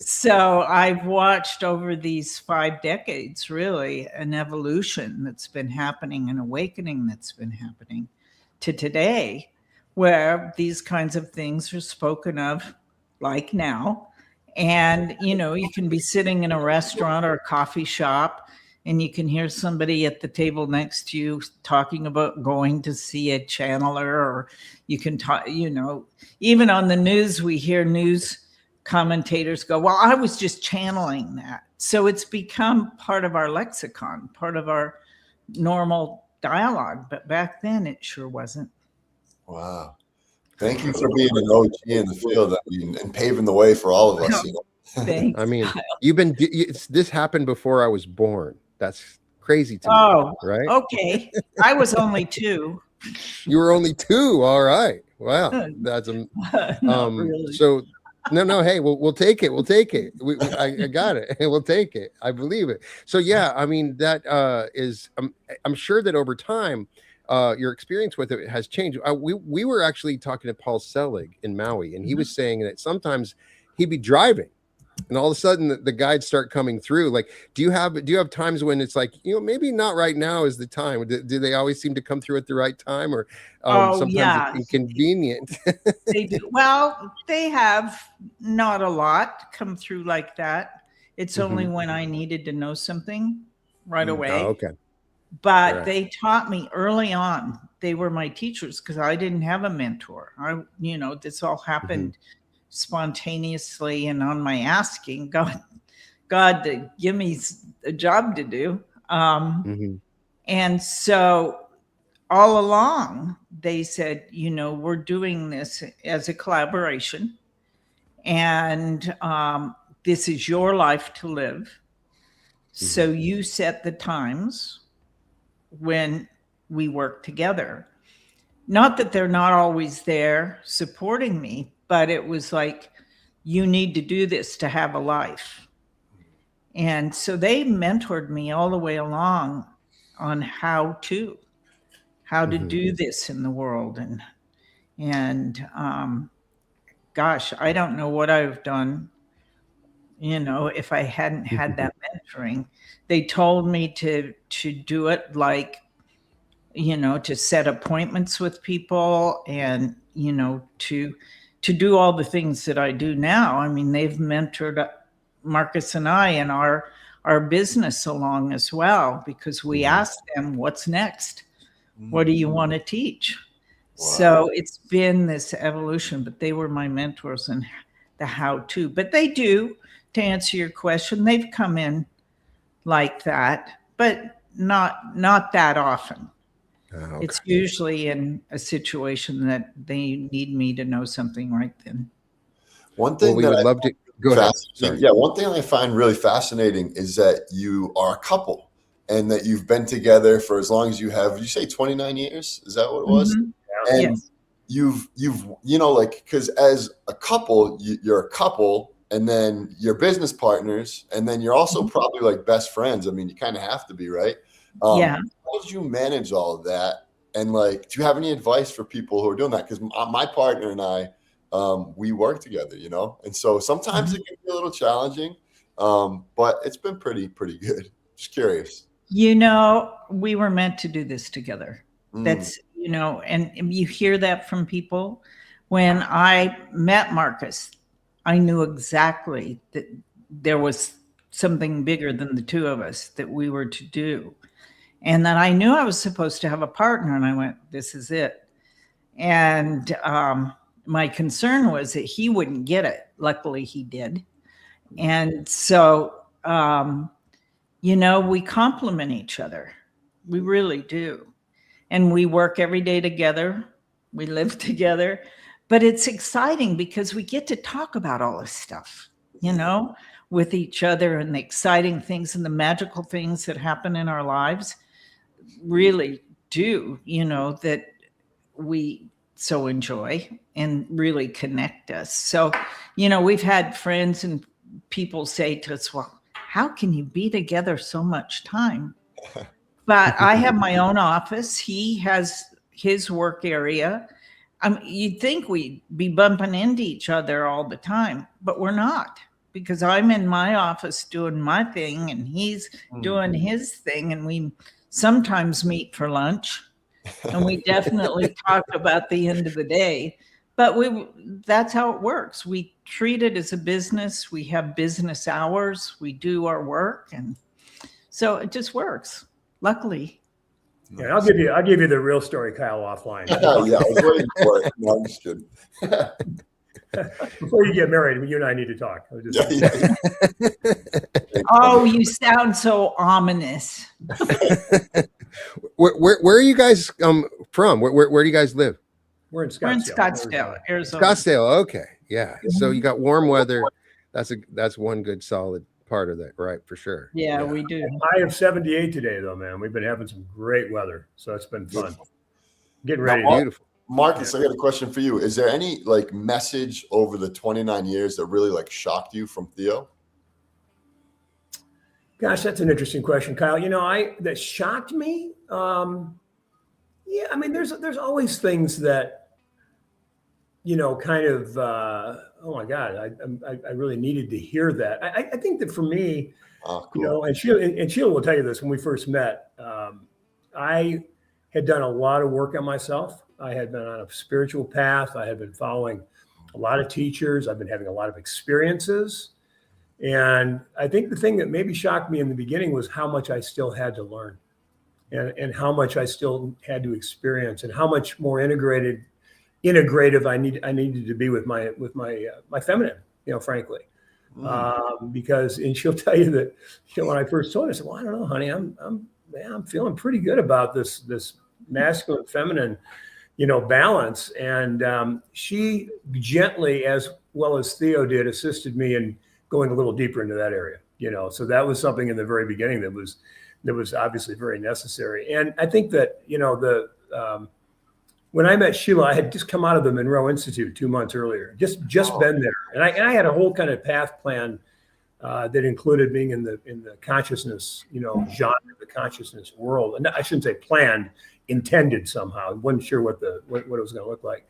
So I've watched over these 5 decades, really, an evolution that's been happening, an awakening that's been happening to today, where these kinds of things are spoken of like now. And, you know, you can be sitting in a restaurant or a coffee shop and you can hear somebody at the table next to you talking about going to see a channeler, or you can talk, you know, even on the news, we hear news commentators go, well, I was just channeling that. So it's become part of our lexicon, part of our normal dialogue. But back then it sure wasn't. Wow. Thank you for being an OG in the field and paving the way for all of us. You know? Thanks. I mean, this happened before I was born. That's crazy to me, right? Okay. I was only 2. You were only 2. All right. Wow. That's really. So no. Hey, we'll take it. We'll take it. I got it. We'll take it. I believe it. So yeah, I mean, that is. I'm sure that over time, your experience with it has changed. We were actually talking to Paul Selig in Maui, and he was saying that sometimes he'd be driving, and all of a sudden the guides start coming through. Like, do you have times when it's like, you know, maybe not right now is the time? Do they always seem to come through at the right time, or sometimes it's inconvenient? They do. Well, they have not a lot come through like that. It's only when I needed to know something right away. Oh, okay. But they taught me early on. They were my teachers because I didn't have a mentor. This all happened spontaneously and on my asking God to give me a job to do. And so all along they said, you know, we're doing this as a collaboration, and this is your life to live. So you set the times when we work together. Not that they're not always there supporting me, but it was like, you need to do this to have a life. And so they mentored me all the way along on how to do this in the world. And gosh, I don't know what I've done, if I hadn't had that mentoring. They told me to do it, like, to set appointments with people and, to do all the things that I do now. I mean, they've mentored Marcus and I in our business along as well, because we asked them, what's next? What do you want to teach? Wow. So it's been this evolution, but they were my mentors in the how-to. But they do, to answer your question, they've come in like that, but not that often. Okay. It's usually in a situation that they need me to know something right then. One thing we would love to go ahead. Yeah, one thing I find really fascinating is that you are a couple and that you've been together for as long as you have. You say 29 years? Is that what it was? Mm-hmm. And yes. you've like, because as a couple, you're a couple, and then you're business partners, and then you're also probably like best friends. I mean, you kind of have to be, right? Yeah. How did you manage all of that? And like, do you have any advice for people who are doing that? Because my partner and I, we work together, and so sometimes it can be a little challenging, but it's been pretty good. Just curious. We were meant to do this together. That's, and you hear that from people. When I met Marcus, I knew exactly that there was something bigger than the two of us that we were to do. And then I knew I was supposed to have a partner, and I went, this is it. And my concern was that he wouldn't get it. Luckily, he did. And so, we complement each other. We really do. And we work every day together. We live together. But it's exciting because we get to talk about all this stuff, with each other, and the exciting things and the magical things that happen in our lives really do, that we so enjoy and really connect us. So, we've had friends and people say to us, well, how can you be together so much time? But I have my own office. He has his work area. You'd think we'd be bumping into each other all the time, but we're not, because I'm in my office doing my thing and he's doing his thing. And we sometimes meet for lunch, and we definitely talk about the end of the day, but that's how it works. We treat it as a business. We have business hours. We do our work. And so it just works. Luckily. Yeah, I'll give you the real story, Kyle, offline. Yeah, I was waiting for it. No, I'm just kidding. Before you get married, you and I need to talk. Oh, you sound so ominous. Where are you guys from? Where do you guys live? We're in Scottsdale, Arizona. Scottsdale, okay, yeah. So you got warm weather. That's one good solid part of that, right? For sure. Yeah, we do. I have 78 today, though, man. We've been having some great weather, so it's been fun. Getting ready. Beautiful. Marcus, I got a question for you. Is there any message over the 29 years that really shocked you from Theo? Gosh, that's an interesting question, Kyle. That shocked me. Yeah, I mean, there's always things that, kind of, oh my God, I really needed to hear that. I think that for me, cool. And Sheila will tell you this, when we first met, I had done a lot of work on myself. I had been on a spiritual path. I had been following a lot of teachers. I've been having a lot of experiences. And I think the thing that maybe shocked me in the beginning was how much I still had to learn, and how much I still had to experience, and how much more integrative I needed to be with my feminine, frankly. Because, and she'll tell you that, when I first told her, I said, well, I don't know, honey, I'm feeling pretty good about this masculine, feminine, balance. And she gently, as well as Theo did, assisted me in going a little deeper into that area, so that was something in the very beginning that was obviously very necessary. And I think that, when I met Sheila, I had just come out of the Monroe Institute 2 months earlier, just been there. And I had a whole kind of path plan that included being in the consciousness, genre, the consciousness world. And I shouldn't say planned, intended somehow. I wasn't sure what it was going to look like.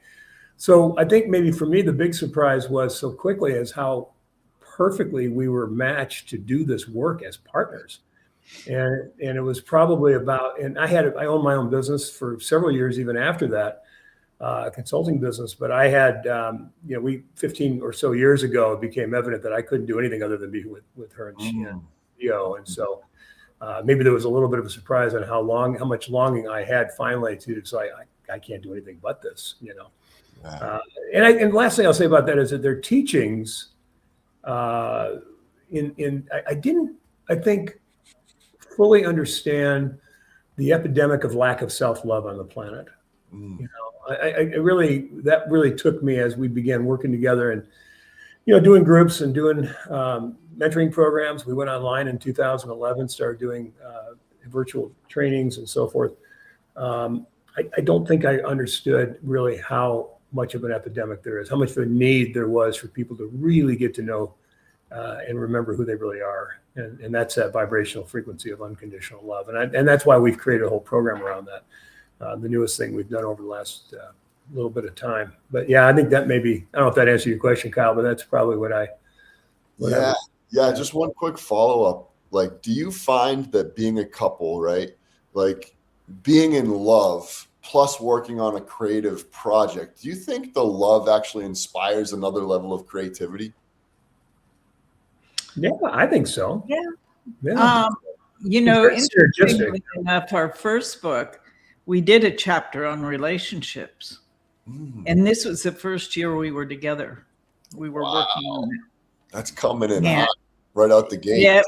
So I think maybe for me, the big surprise was so quickly as how perfectly we were matched to do this work as partners. And it was probably and I owned my own business for several years, even after that, consulting business. But I had, 15 or so years ago, it became evident that I couldn't do anything other than be with her and she and Theo. And so maybe there was a little bit of a surprise on how much longing I had finally to say, I can't do anything but this, Wow. And the last thing I'll say about that is that their teachings, I think, fully understand the epidemic of lack of self-love on the planet. That really took me as we began working together and, doing groups and doing mentoring programs. We went online in 2011, started doing virtual trainings and so forth. I don't think I understood really how much of an epidemic there is, how much of a need there was for people to really get to know and remember who they really are. And that's that vibrational frequency of unconditional love. And that's why we've created a whole program around that. The newest thing we've done over the last little bit of time. But yeah, I think that maybe, I don't know if that answers your question, Kyle, but that's probably what I just one quick follow-up. Like, do you find that being a couple, right? Like being in love plus working on a creative project, do you think the love actually inspires another level of creativity? Yeah, I think so. Yeah. Interestingly enough, our first book, we did a chapter on relationships. And this was the first year we were together. We were working on it. That's coming in hot right out the gate. Yeah,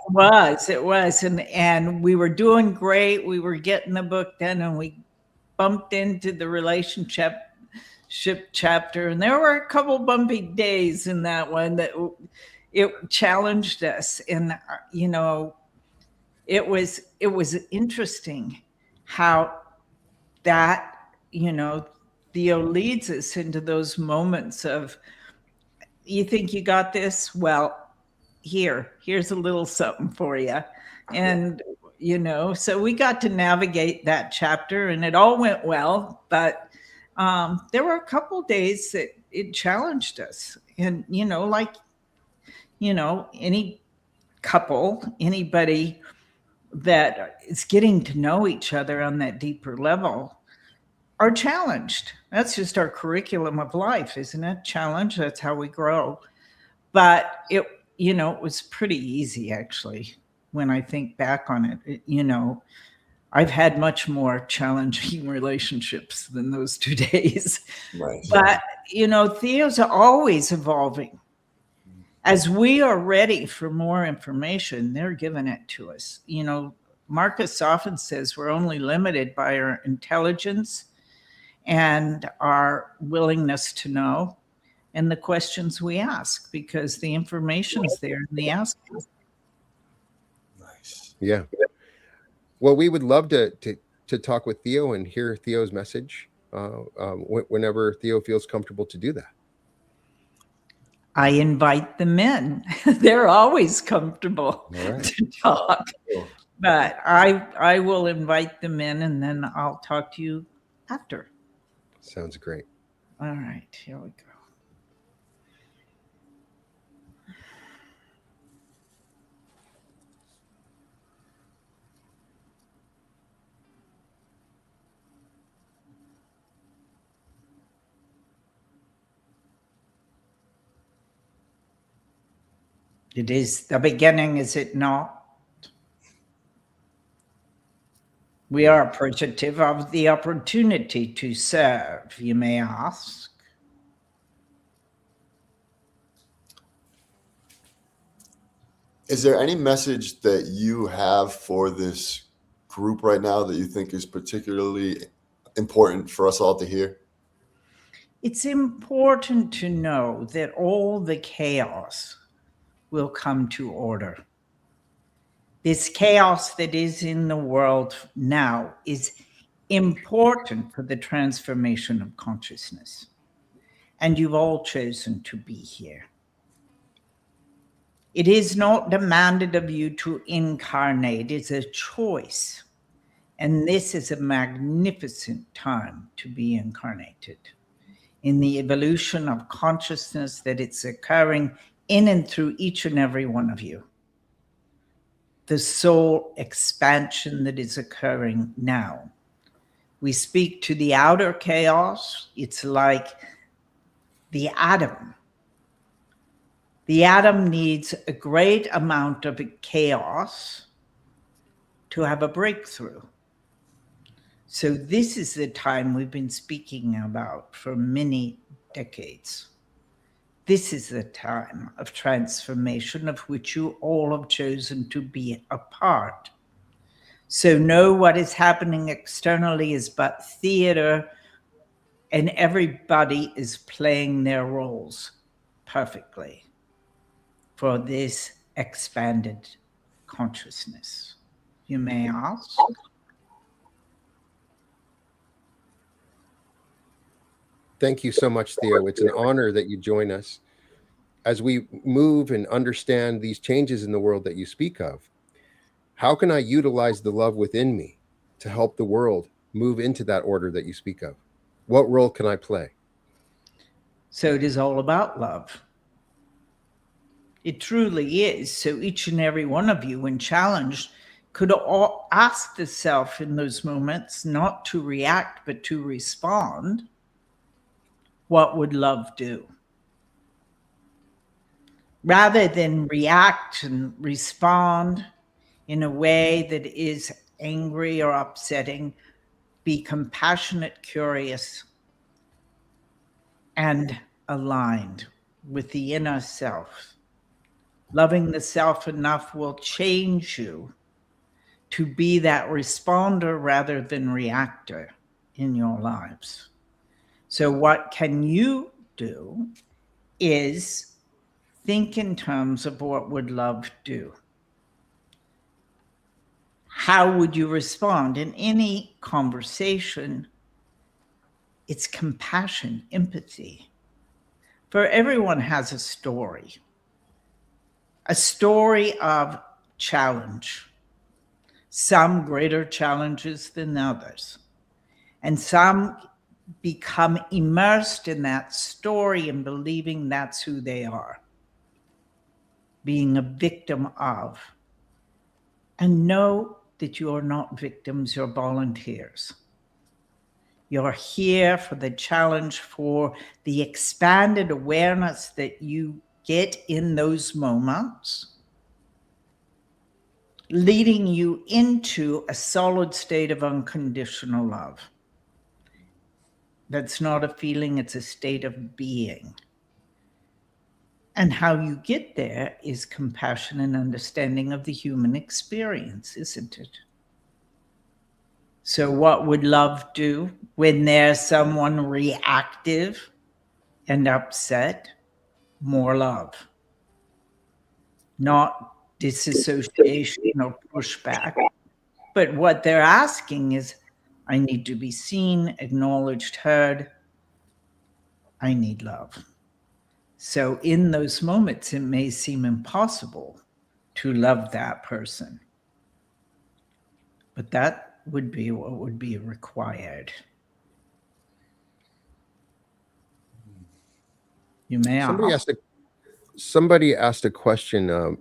it was. And we were doing great. We were getting the book done, and we bumped into the relationship chapter. And there were a couple bumpy days in that one that it challenged us. And, it was interesting how that, Theo leads us into those moments of, you think you got this? Well, here's a little something for you. And, so we got to navigate that chapter and it all went well, but there were a couple days that it challenged us. And, any couple, anybody that is getting to know each other on that deeper level are challenged. That's just our curriculum of life, isn't it? Challenge, that's how we grow. But it was pretty easy, actually, when I think back on it. I've had much more challenging relationships than those 2 days. Right. But, Theo's always evolving. As we are ready for more information, they're giving it to us. Marcus often says we're only limited by our intelligence and our willingness to know and the questions we ask, because the information's there in the asking. Nice. Yeah. Well, we would love to talk with Theo and hear Theo's message whenever Theo feels comfortable to do that. I invite them in. They're always comfortable to talk. But I will invite them in, and then I'll talk to you after. Sounds great. All right, here we go. It is the beginning, is it not? We are appreciative of the opportunity to serve, you may ask. Is there any message that you have for this group right now that you think is particularly important for us all to hear? It's important to know that all the chaos will come to order. This chaos that is in the world now is important for the transformation of consciousness. And you've all chosen to be here. It is not demanded of you to incarnate, it's a choice. And this is a magnificent time to be incarnated in the evolution of consciousness that it's occurring in and through each and every one of you. The soul expansion that is occurring now. We speak to the outer chaos. It's like the atom. The atom needs a great amount of chaos to have a breakthrough. So this is the time we've been speaking about for many decades. This is the time of transformation of which you all have chosen to be a part. So know what is happening externally is but theater, and everybody is playing their roles perfectly for this expanded consciousness. You may ask. Thank you so much, Theo. It's an honor that you join us as we move and understand these changes in the world that you speak of. How can I utilize the love within me to help the world move into that order that you speak of? What role can I play? So it is all about love. It truly is. So each and every one of you, when challenged, could all ask the self in those moments not to react, but to respond. What would love do? Rather than react and respond in a way that is angry or upsetting, be compassionate, curious, and aligned with the inner self. Loving the self enough will change you to be that responder rather than reactor in your lives. So what can you do is think in terms of what would love do? How would you respond? In any conversation, it's compassion, empathy. For everyone has a story of challenge, some greater challenges than others, and some become immersed in that story and believing that's who they are, being a victim of. And know that you are not victims, you're volunteers. You're here for the challenge, for the expanded awareness that you get in those moments, leading you into a solid state of unconditional love. That's not a feeling, it's a state of being. And how you get there is compassion and understanding of the human experience, isn't it? So what would love do when there's someone reactive and upset? More love. Not disassociation or pushback. But what they're asking is, I need to be seen, acknowledged, heard. I need love. So in those moments, it may seem impossible to love that person. But that would be what would be required. You may ask. Somebody asked a question,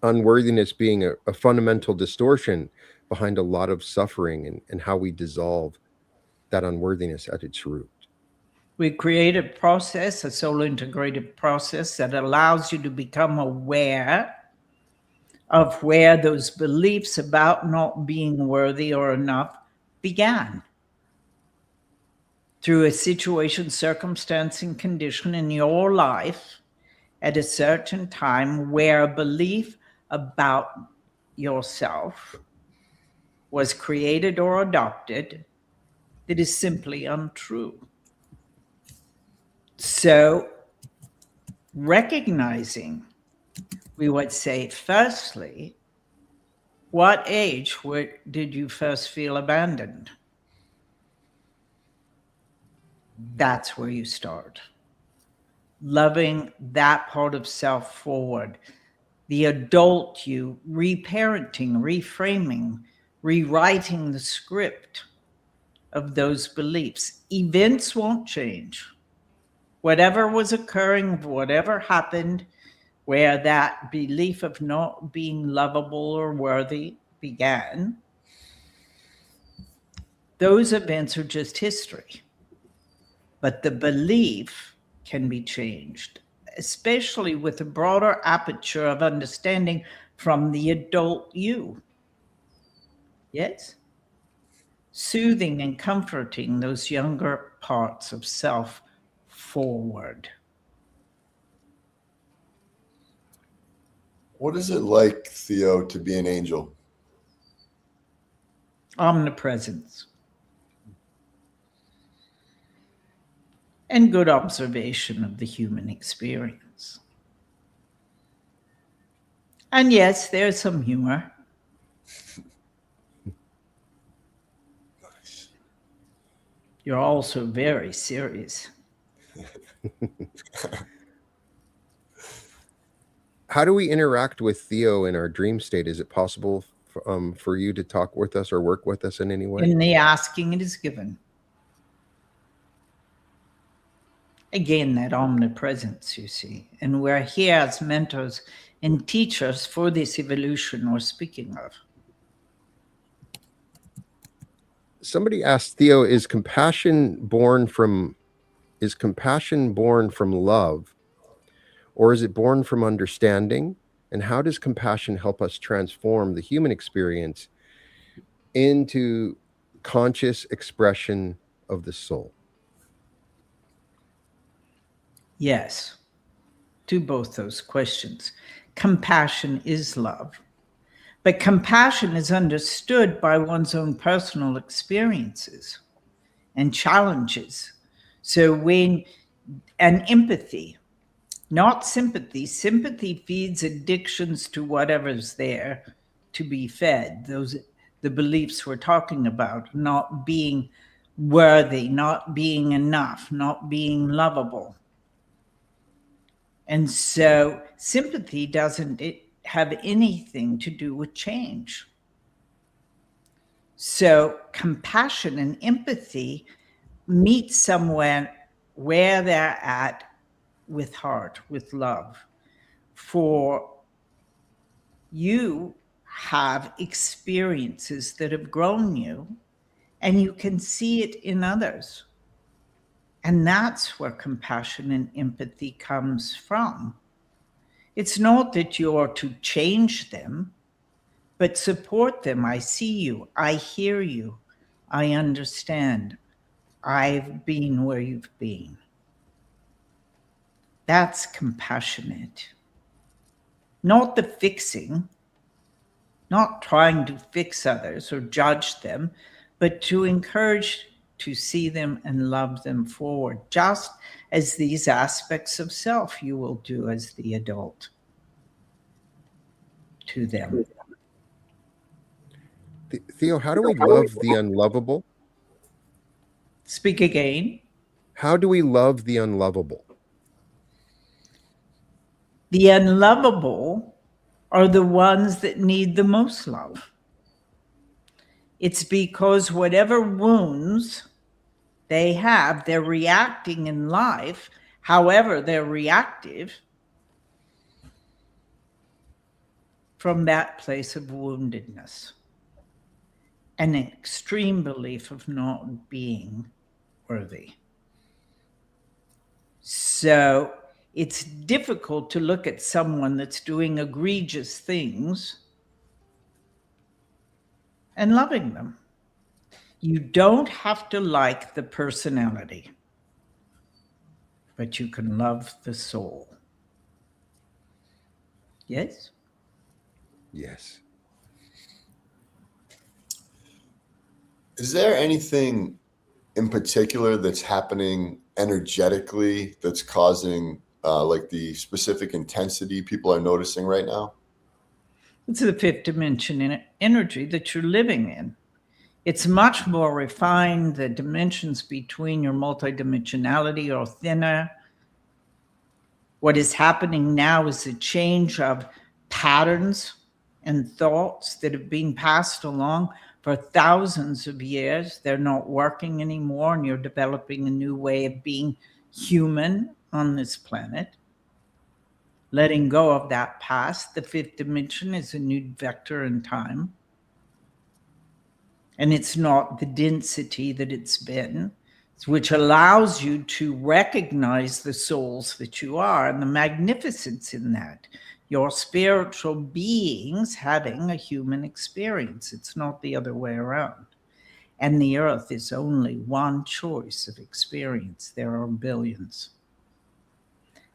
unworthiness being a fundamental distortion behind a lot of suffering, and how we dissolve that unworthiness at its root. We create a process, a soul integrated process that allows you to become aware of where those beliefs about not being worthy or enough began. Through a situation, circumstance, and condition in your life at a certain time where a belief about yourself was created or adopted that is simply untrue. So recognizing, we would say, firstly, What age did you first feel abandoned? That's where you start. Loving that part of self forward. The adult you, reparenting, reframing, rewriting the script of those beliefs. Events won't change. Whatever was occurring, whatever happened, where that belief of not being lovable or worthy began, those events are just history. But the belief can be changed, especially with a broader aperture of understanding from the adult you. Yes? Soothing and comforting those younger parts of self forward. What is it like, Theo, to be an angel? Omnipresence. And good observation of the human experience. And yes, there's some humor. Nice. You're also very serious. How do we interact with Theo in our dream state? Is it possible for you to talk with us or work with us in any way? In the asking, it is given. Again, that omnipresence, you see. And we're here as mentors and teachers for this evolution we're speaking of. Somebody asked Theo, is compassion born from love, or is it born from understanding? And how does compassion help us transform the human experience into conscious expression of the soul? Yes, to both those questions. Compassion is love. But compassion is understood by one's own personal experiences and challenges. So and empathy, not sympathy. Sympathy feeds addictions to whatever's there to be fed. The beliefs we're talking about, not being worthy, not being enough, not being lovable. And so sympathy doesn't have anything to do with change. So compassion and empathy meet somewhere where they're at with heart, with love. For you have experiences that have grown you, and you can see it in others. And that's where compassion and empathy comes from. It's not that you're to change them, but support them. I see you. I hear you. I understand. I've been where you've been. That's compassionate. Not the fixing, not trying to fix others or judge them, but to encourage to see them and love them forward, just as these aspects of self you will do as the adult to them. Theo, how do we love the unlovable? Speak again. How do we love the unlovable? The unlovable are the ones that need the most love. It's because whatever wounds they have, they're reacting in life, however they're reactive, from that place of woundedness, an extreme belief of not being worthy. So it's difficult to look at someone that's doing egregious things and loving them. You don't have to like the personality, but you can love the soul. Yes? Yes. Is there anything in particular that's happening energetically that's causing like the specific intensity people are noticing right now? It's the fifth dimension in energy that you're living in. It's much more refined. The dimensions between your multidimensionality are thinner. What is happening now is a change of patterns and thoughts that have been passed along for thousands of years. They're not working anymore, and you're developing a new way of being human on this planet. Letting go of that past. The fifth dimension is a new vector in time. And it's not the density that it's been, which allows you to recognize the souls that you are and the magnificence in that. Your spiritual beings having a human experience. It's not the other way around. And the earth is only one choice of experience. There are billions.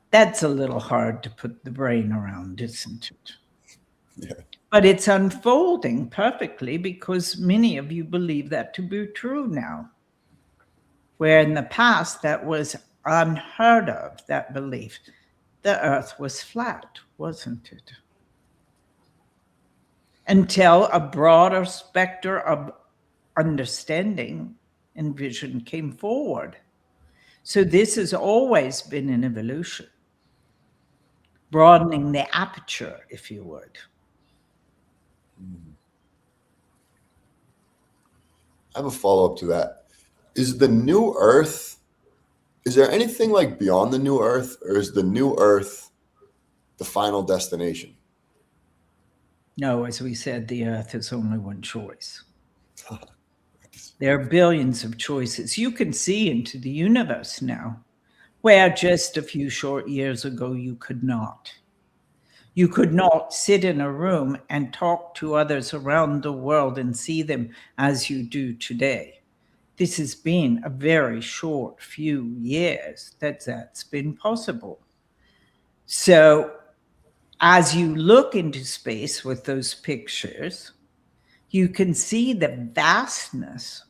That's a little hard to put the brain around, isn't it? Yeah. But it's unfolding perfectly because many of you believe that to be true now. Where in the past that was unheard of, that belief. The earth was flat, wasn't it? Until a broader spectrum of understanding and vision came forward. So this has always been an evolution. Broadening the aperture, if you would. I have a follow-up to that. Is the new earth, is there anything like beyond the new earth, or is the new earth the final destination? No, as we said, the earth is only one choice. There are billions of choices. You can see into the universe now, where just a few short years ago you could not. You could not sit in a room and talk to others around the world and see them as you do today. This has been a very short few years that's been possible. So as you look into space with those pictures, you can see the vastness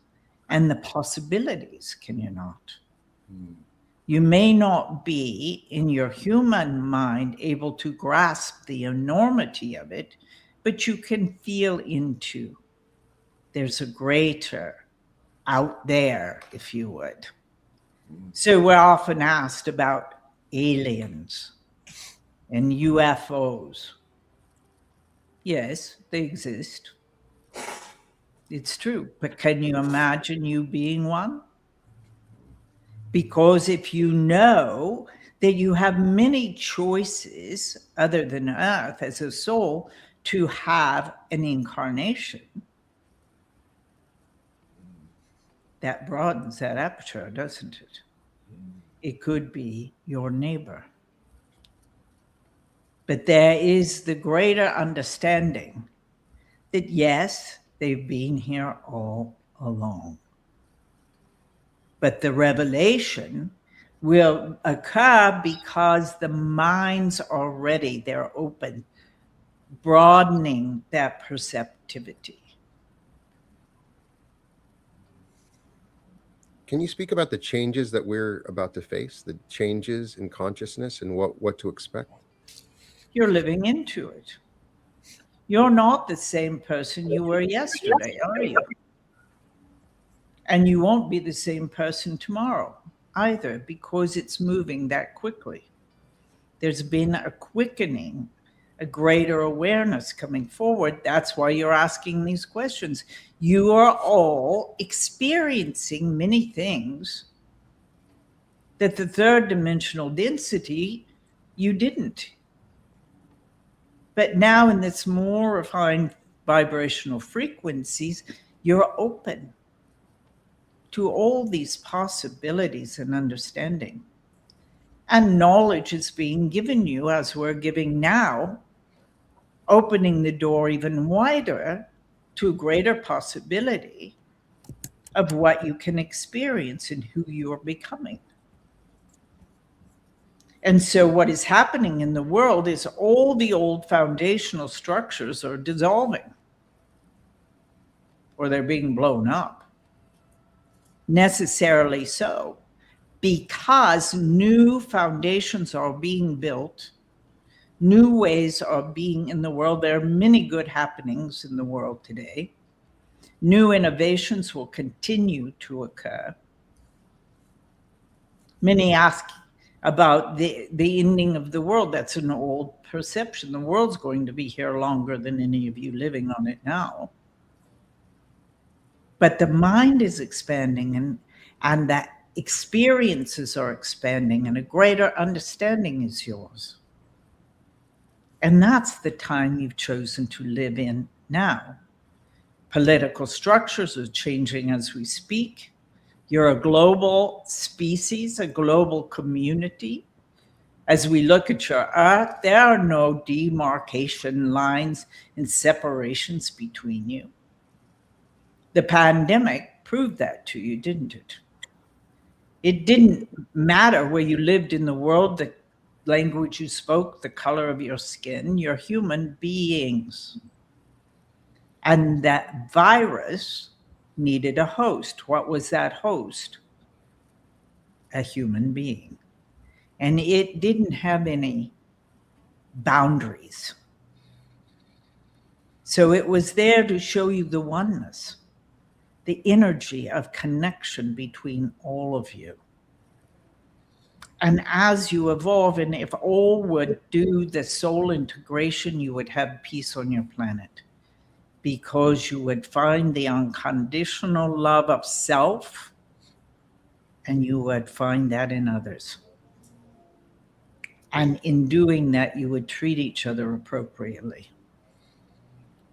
and the possibilities, can you not? You may not be in your human mind able to grasp the enormity of it, but you can feel into there's a greater out there, if you would. So we're often asked about aliens and UFOs. Yes, they exist. It's true, but can you imagine you being one? Because if you know that you have many choices other than Earth as a soul to have an incarnation, that broadens that aperture, doesn't it? It could be your neighbor. But there is the greater understanding that yes, they've been here all along. But the revelation will occur because the minds are ready, they're open, broadening that perceptivity. Can you speak about the changes that we're about to face, the changes in consciousness and what to expect? You're living into it. You're not the same person you were yesterday, are you? And you won't be the same person tomorrow either, because it's moving that quickly. There's been a quickening, a greater awareness coming forward. That's why you're asking these questions. You are all experiencing many things that the third dimensional density, you didn't. But now in this more refined vibrational frequencies, you're open to all these possibilities and understanding. And knowledge is being given you as we're giving now, opening the door even wider to a greater possibility of what you can experience and who you are becoming. And so what is happening in the world is all the old foundational structures are dissolving, or they're being blown up. Necessarily so, because new foundations are being built, New ways of being in the world. There are many good happenings in the world today. New innovations will continue to occur. Many ask about the ending of the world. That's an old perception. The world's going to be here longer than any of you living on it now. But the mind is expanding, and that experiences are expanding, and a greater understanding is yours. And that's the time you've chosen to live in now. Political structures are changing as we speak. You're a global species, a global community. As we look at your earth, there are no demarcation lines and separations between you. The pandemic proved that to you, didn't it? It didn't matter where you lived in the world, the language you spoke, the color of your skin. You're human beings. And that virus needed a host. What was that host? A human being. And it didn't have any boundaries. So it was there to show you the oneness, the energy of connection between all of you. And as you evolve, and if all would do the soul integration, you would have peace on your planet, because you would find the unconditional love of self, and you would find that in others. And in doing that, you would treat each other appropriately.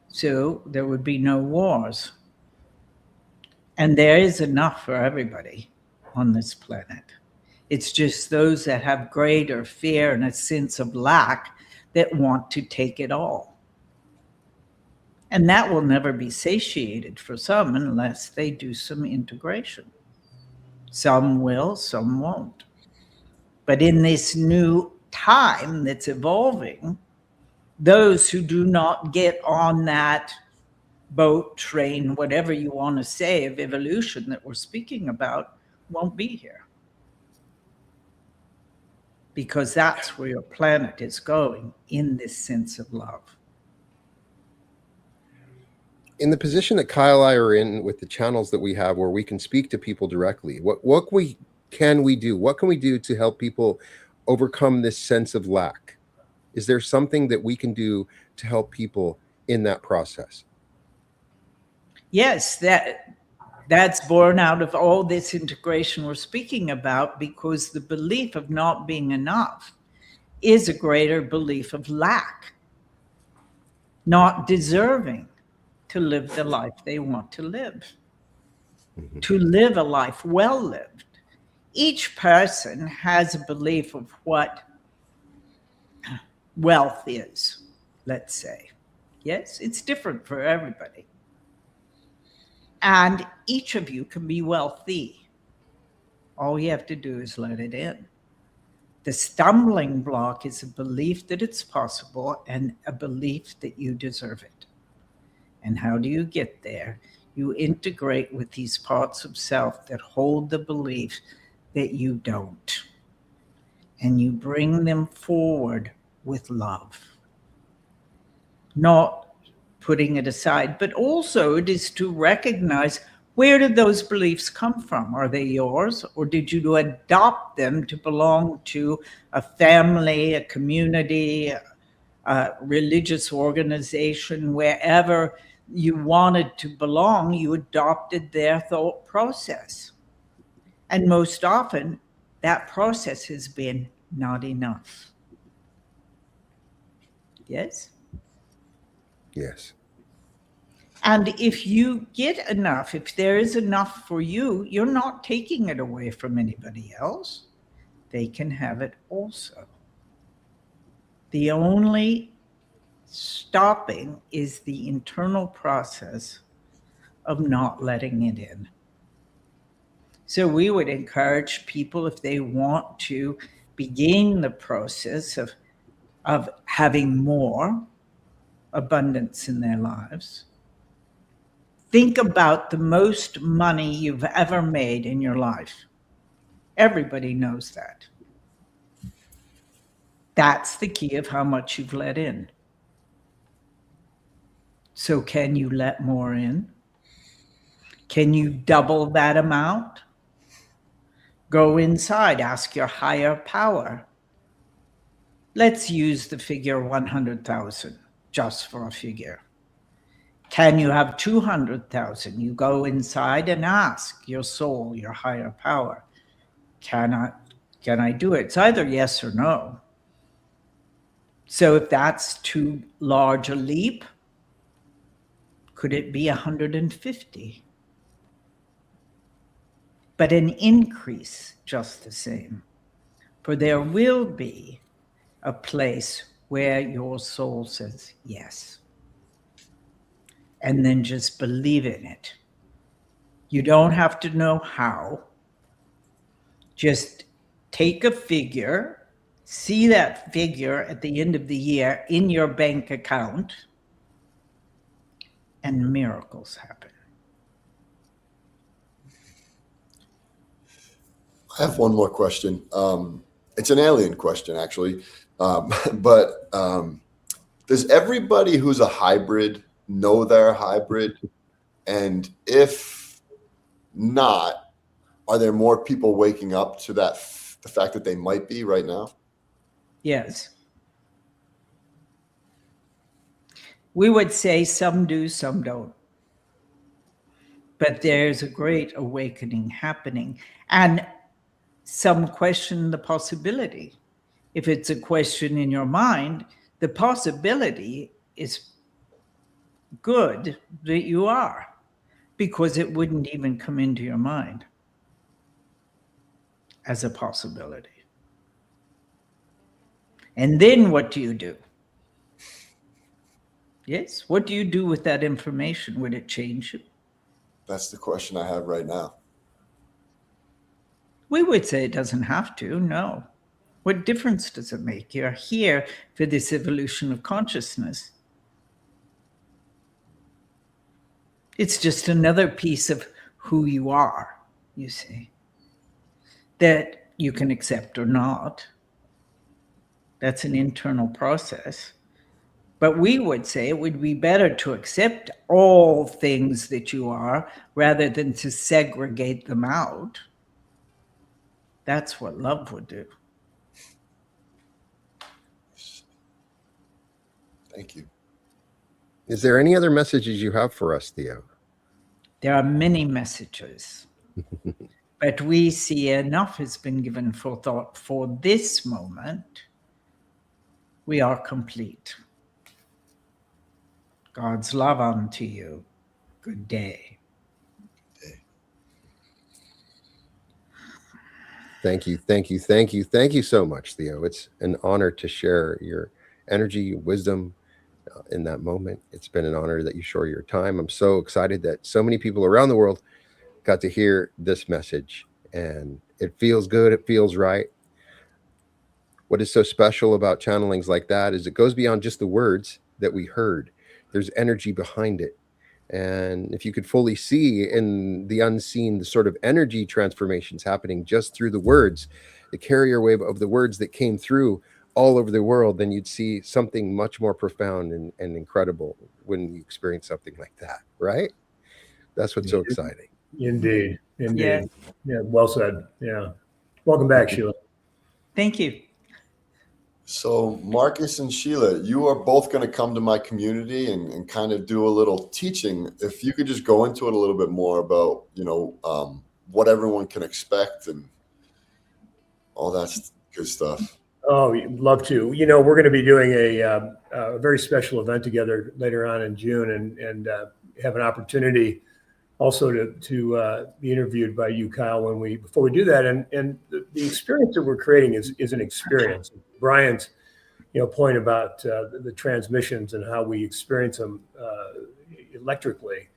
So there would be no wars. And there is enough for everybody on this planet. It's just those that have greater fear and a sense of lack that want to take it all. And that will never be satiated for some unless they do some integration. Some will, some won't. But in this new time that's evolving, those who do not get on that boat, train, whatever you want to say of evolution that we're speaking about, won't be here. Because that's where your planet is going, in this sense of love. In the position that Kyle and I are in with the channels that we have where we can speak to people directly, what can we do? What can we do to help people overcome this sense of lack? Is there something that we can do to help people in that process? Yes, that's born out of all this integration we're speaking about, because the belief of not being enough is a greater belief of lack, not deserving to live the life they want to live, to live a life well lived. Each person has a belief of what wealth is, let's say. Yes, it's different for everybody. And each of you can be wealthy. All you have to do is let it in. The stumbling block is a belief that it's possible and a belief that you deserve it. And how do you get there? You integrate with these parts of self that hold the belief that you don't. And you bring them forward with love. Not putting it aside, but also it is to recognize, where did those beliefs come from? Are they yours, or did you adopt them to belong to a family, a community, a religious organization? Wherever you wanted to belong, you adopted their thought process. And most often, that process has been not enough. Yes? Yes. And if you get enough, if there is enough for you, you're not taking it away from anybody else. They can have it also. The only stopping is the internal process of not letting it in. So we would encourage people, if they want to begin the process of having more abundance in their lives, think about the most money you've ever made in your life. Everybody knows that. That's the key of how much you've let in. So can you let more in? Can you double that amount? Go inside, ask your higher power. Let's use the figure 100,000 just for a figure. Can you have 200,000? You go inside and ask your soul, your higher power, can I do it? It's either yes or no. So if that's too large a leap, could it be 150? But an increase just the same. For there will be a place where your soul says yes. And then just believe in it. You don't have to know how. Just take a figure, see that figure at the end of the year in your bank account, and miracles happen. I have one more question. It's an alien question, actually. Does everybody who's a hybrid know they're a hybrid? And if not, are there more people waking up to the fact that they might be right now? Yes. We would say some do, some don't. But there's a great awakening happening. And some question the possibility. If it's a question in your mind, the possibility is good that you are, because it wouldn't even come into your mind as a possibility. And then what do you do? Yes, what do you do with that information? Would it change it? That's the question I have right now. We would say it doesn't have to, no. What difference does it make? You're here for this evolution of consciousness. It's just another piece of who you are, you see, that you can accept or not. That's an internal process. But we would say it would be better to accept all things that you are rather than to segregate them out. That's what love would do. Thank you. Is there any other messages you have for us, Theo? There are many messages, but we see enough has been given for thought for this moment. We are complete. God's love unto you. Good day. Thank you so much, Theo. It's an honor to share your energy, wisdom in that moment. It's been an honor that you share your time. I'm so excited that so many people around the world got to hear this message, and it feels good. It feels right. What is so special about channelings like that is it goes beyond just the words that we heard. There's energy behind it. And if you could fully see in the unseen, the sort of energy transformations happening just through the words, the carrier wave of the words that came through all over the world, then you'd see something much more profound and incredible when you experience something like that, right? That's what's so exciting. Indeed. Yes. Yeah, well said. Yeah. Welcome back, Sheila. Thank you. So Marcus and Sheila, you are both going to come to my community and kind of do a little teaching. If you could just go into it a little bit more about, what everyone can expect and all that good stuff. Oh, love to. We're going to be doing a very special event together later on in June, and have an opportunity also to be interviewed by you, Kyle, before we do that. And the experience that we're creating is an experience. Brian's, point about the transmissions and how we experience them electrically.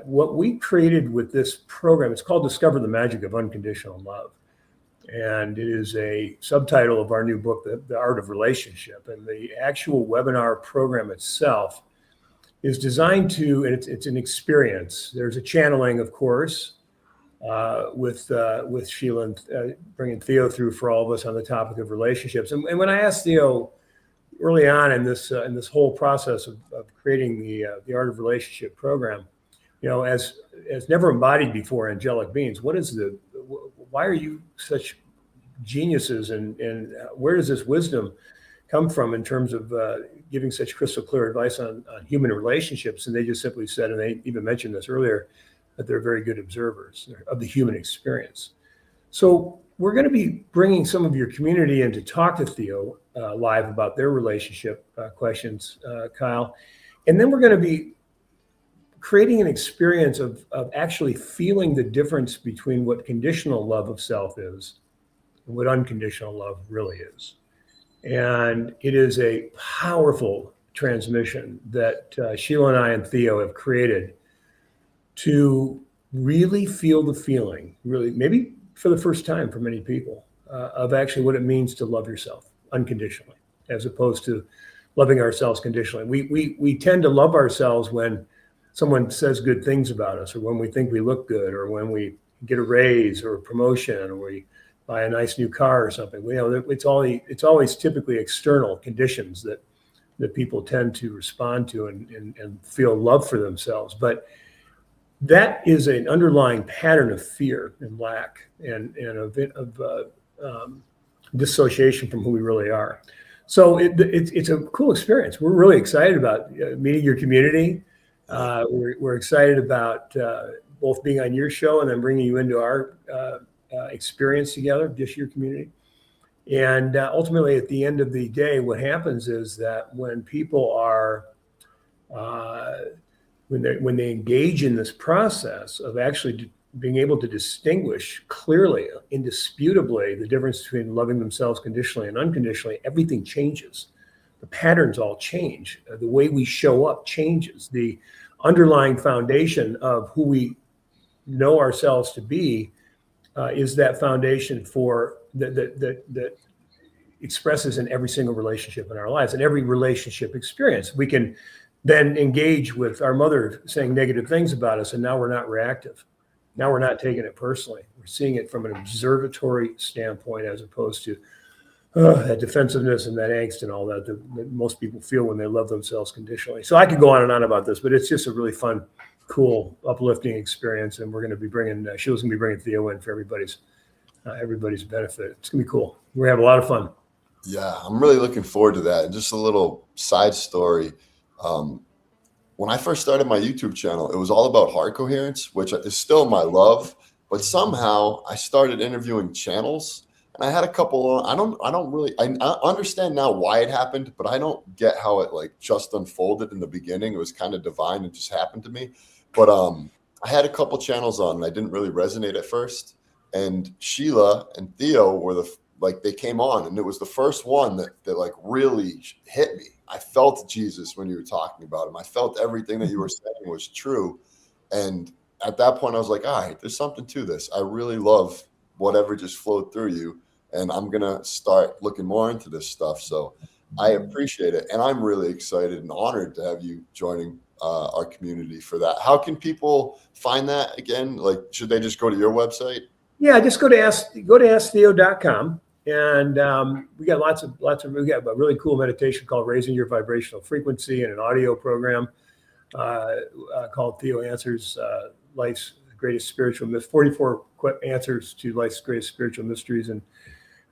What we created with this program, it's called Discover the Magic of Unconditional Love. And it is a subtitle of our new book, The Art of Relationship. And the actual webinar program itself is designed to, and it's an experience. There's a channeling, of course. with Sheila and bringing Theo through for all of us on the topic of relationships. And when I asked Theo early on in this whole process of creating the Art of Relationship program, as never embodied before angelic beings, why are you such geniuses, and where does this wisdom come from in terms of giving such crystal clear advice on human relationships? And they just simply said, and they even mentioned this earlier, that they're very good observers of the human experience. So we're going to be bringing some of your community in to talk to Theo live about their relationship questions, Kyle. And then we're going to be creating an experience of actually feeling the difference between what conditional love of self is and what unconditional love really is. And it is a powerful transmission that Sheila and I and Theo have created to really feel the feeling, really, maybe for the first time for many people, of actually what it means to love yourself unconditionally, as opposed to loving ourselves conditionally. We tend to love ourselves when someone says good things about us, or when we think we look good, or when we get a raise or a promotion, or we buy a nice new car or something. It's always typically external conditions that people tend to respond to and feel love for themselves. But that is an underlying pattern of fear and lack and of dissociation from who we really are. So it's a cool experience. We're really excited about meeting your community. We're excited about both being on your show and then bringing you into our experience together, just your community. And ultimately, at the end of the day, what happens is that when people are when they engage in this process of actually being able to distinguish clearly, indisputably, the difference between loving themselves conditionally and unconditionally, everything changes. The patterns all change. The way we show up changes. The underlying foundation of who we know ourselves to be is that foundation for that expresses in every single relationship in our lives and every relationship experience. We can then engage with our mother saying negative things about us, and now we're not reactive. Now we're not taking it personally. We're seeing it from an observatory standpoint, as opposed to that defensiveness and that angst and all that most people feel when they love themselves conditionally. So I could go on and on about this, but it's just a really fun, cool, uplifting experience. And we're going to be bringing, Sheila's going to be bringing Theo in for everybody's benefit. It's going to be cool. We're going to have a lot of fun. Yeah, I'm really looking forward to that. And just a little side story. When I first started my YouTube channel, it was all about heart coherence, which is still my love. But somehow I started interviewing channels, and I had a couple. I understand now why it happened, but I don't get how it just unfolded in the beginning. It was kind of divine. It just happened to me. But I had a couple channels on, and I didn't really resonate at first. And Sheila and Theo were they came on, and it was the first one that really hit me. I felt Jesus when you were talking about him. I felt everything that you were saying was true. And at that point I was like, all right, there's something to this. I really love whatever just flowed through you. And I'm going to start looking more into this stuff. So I appreciate it. And I'm really excited and honored to have you joining our community for that. How can people find that again? Should they just go to your website? Yeah, just go to asktheo.com. And we got we got a really cool meditation called Raising Your Vibrational Frequency, and an audio program called Theo Answers Life's Greatest Spiritual Mysteries, 44 answers to life's greatest spiritual mysteries. And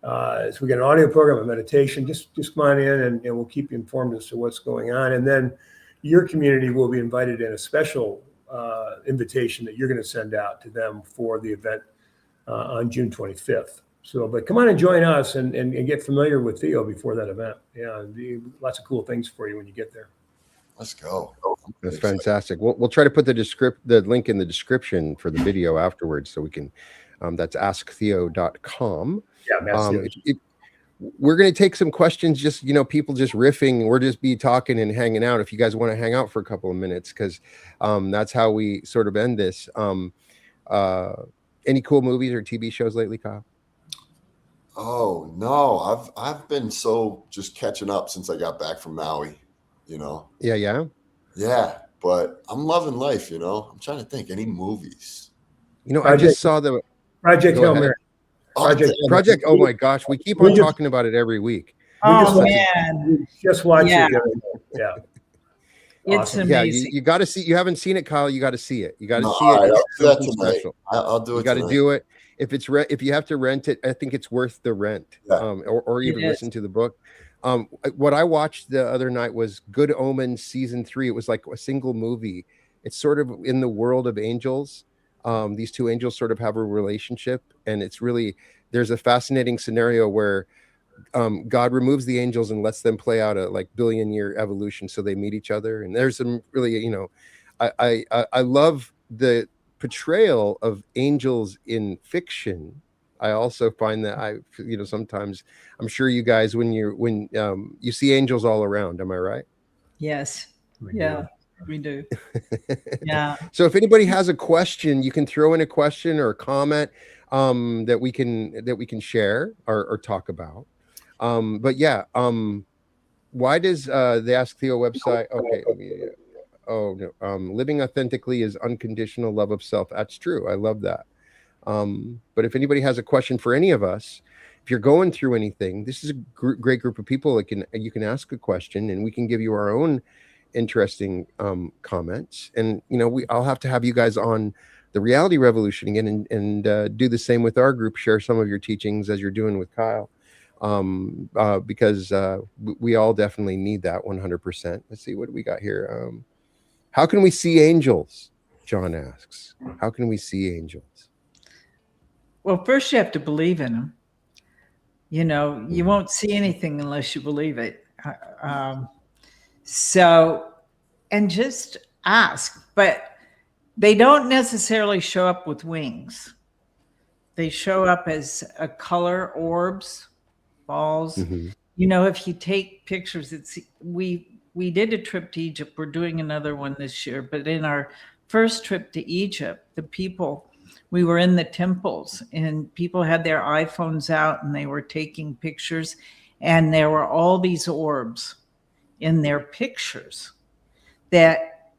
so we got an audio program, a meditation. Just come on in and we'll keep you informed as to what's going on. And then your community will be invited in a special invitation that you're going to send out to them for the event on June 25th. So, but come on and join us and get familiar with Theo before that event. Yeah, lots of cool things for you when you get there. Let's go. That's fantastic. We'll try to put the link in the description for the video afterwards, so we can. That's asktheo.com. Yeah, we're going to take some questions. Just people just riffing. We're just be talking and hanging out. If you guys want to hang out for a couple of minutes, because that's how we sort of end this. Any cool movies or TV shows lately, Kyle? Oh no, I've been so just catching up since I got back from Maui, Yeah. But I'm loving life, I'm trying to think any movies. You know, I just saw the Project Hail Mary. Project. Oh my gosh, we keep on talking about it every week. Man, just watch it. Yeah. It's amazing. You got to see. You haven't seen it, Kyle. You got to see it. You got to see it. It's something special. I'll do it. You got to do it. If it's if you have to rent it, I think it's worth the rent. Or even listen to the book. What I watched the other night was Good Omens season 3. It was like a single movie. It's sort of in the world of angels. These two angels sort of have a relationship, and it's really, there's a fascinating scenario where God removes the angels and lets them play out a like billion-year evolution, so they meet each other. And there's some really, you know, I love the portrayal of angels in fiction. I also find that sometimes, I'm sure you guys, when you see angels all around, am I right? Yes. Yeah, we do. Yeah. So if anybody has a question, you can throw in a question or a comment that we can share or talk about. But yeah, why does the Ask Theo website? Okay, living authentically is unconditional love of self. That's true. I love that. But if anybody has a question for any of us, if you're going through anything, this is a great group of people that you can ask a question, and we can give you our own interesting comments. And I'll have to have you guys on the Reality Revolution again and do the same with our group. Share some of your teachings as you're doing with Kyle, because we all definitely need that 100%. Let's see, what do we got here? How can we see angels? John asks. How can we see angels? Well, first you have to believe in them. You won't see anything unless you believe it. And just ask. But they don't necessarily show up with wings. They show up as a color, orbs, balls. Mm-hmm. If you take pictures, we did a trip to Egypt. We're doing another one this year. But in our first trip to Egypt, we were in the temples, and people had their iPhones out and they were taking pictures, and there were all these orbs in their pictures that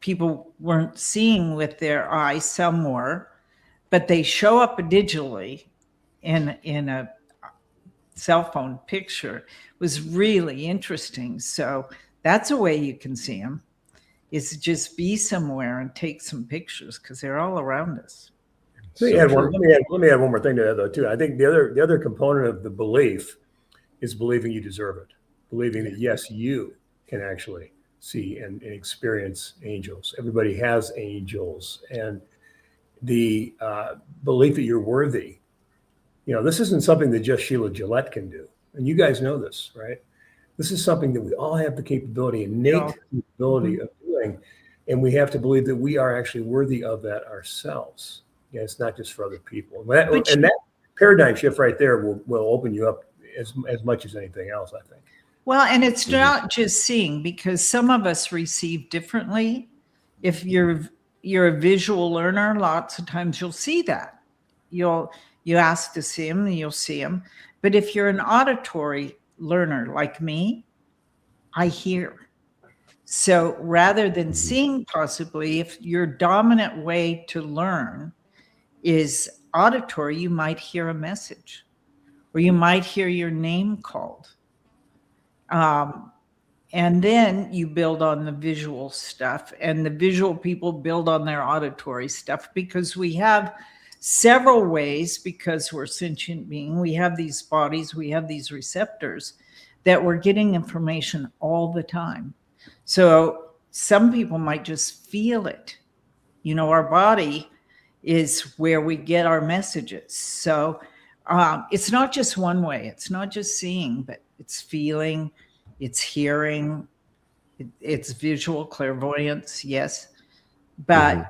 people weren't seeing with their eyes. Some were, but they show up digitally in a cell phone picture. It was really interesting. So that's a way you can see them, is just be somewhere and take some pictures, because they're all around us. Let me add one more thing to that, though, too. I think the other component of the belief is believing you deserve it, believing that, yes, you can actually see and experience angels. Everybody has angels. And the belief that you're worthy, this isn't something that just Sheila Gillette can do. And you guys know this, right? This is something that we all have the capability, innate capability of doing. And we have to believe that we are actually worthy of that ourselves. Yeah, it's not just for other people. And that paradigm shift right there will open you up as much as anything else, I think. Well, and it's not just seeing, because some of us receive differently. If you're a visual learner, lots of times you'll see that. You ask to see them and you'll see them. But if you're an auditory learner like me, I hear. So rather than seeing, possibly, if your dominant way to learn is auditory, you might hear a message, or you might hear your name called. And then you build on the visual stuff, and the visual people build on their auditory stuff, because we have several ways, because we're sentient being. We have these bodies, we have these receptors that we're getting information all the time. So some people might just feel it. Our body is where we get our messages. So it's not just one way. It's not just seeing, but it's feeling, it's hearing, it's visual clairvoyance, yes. But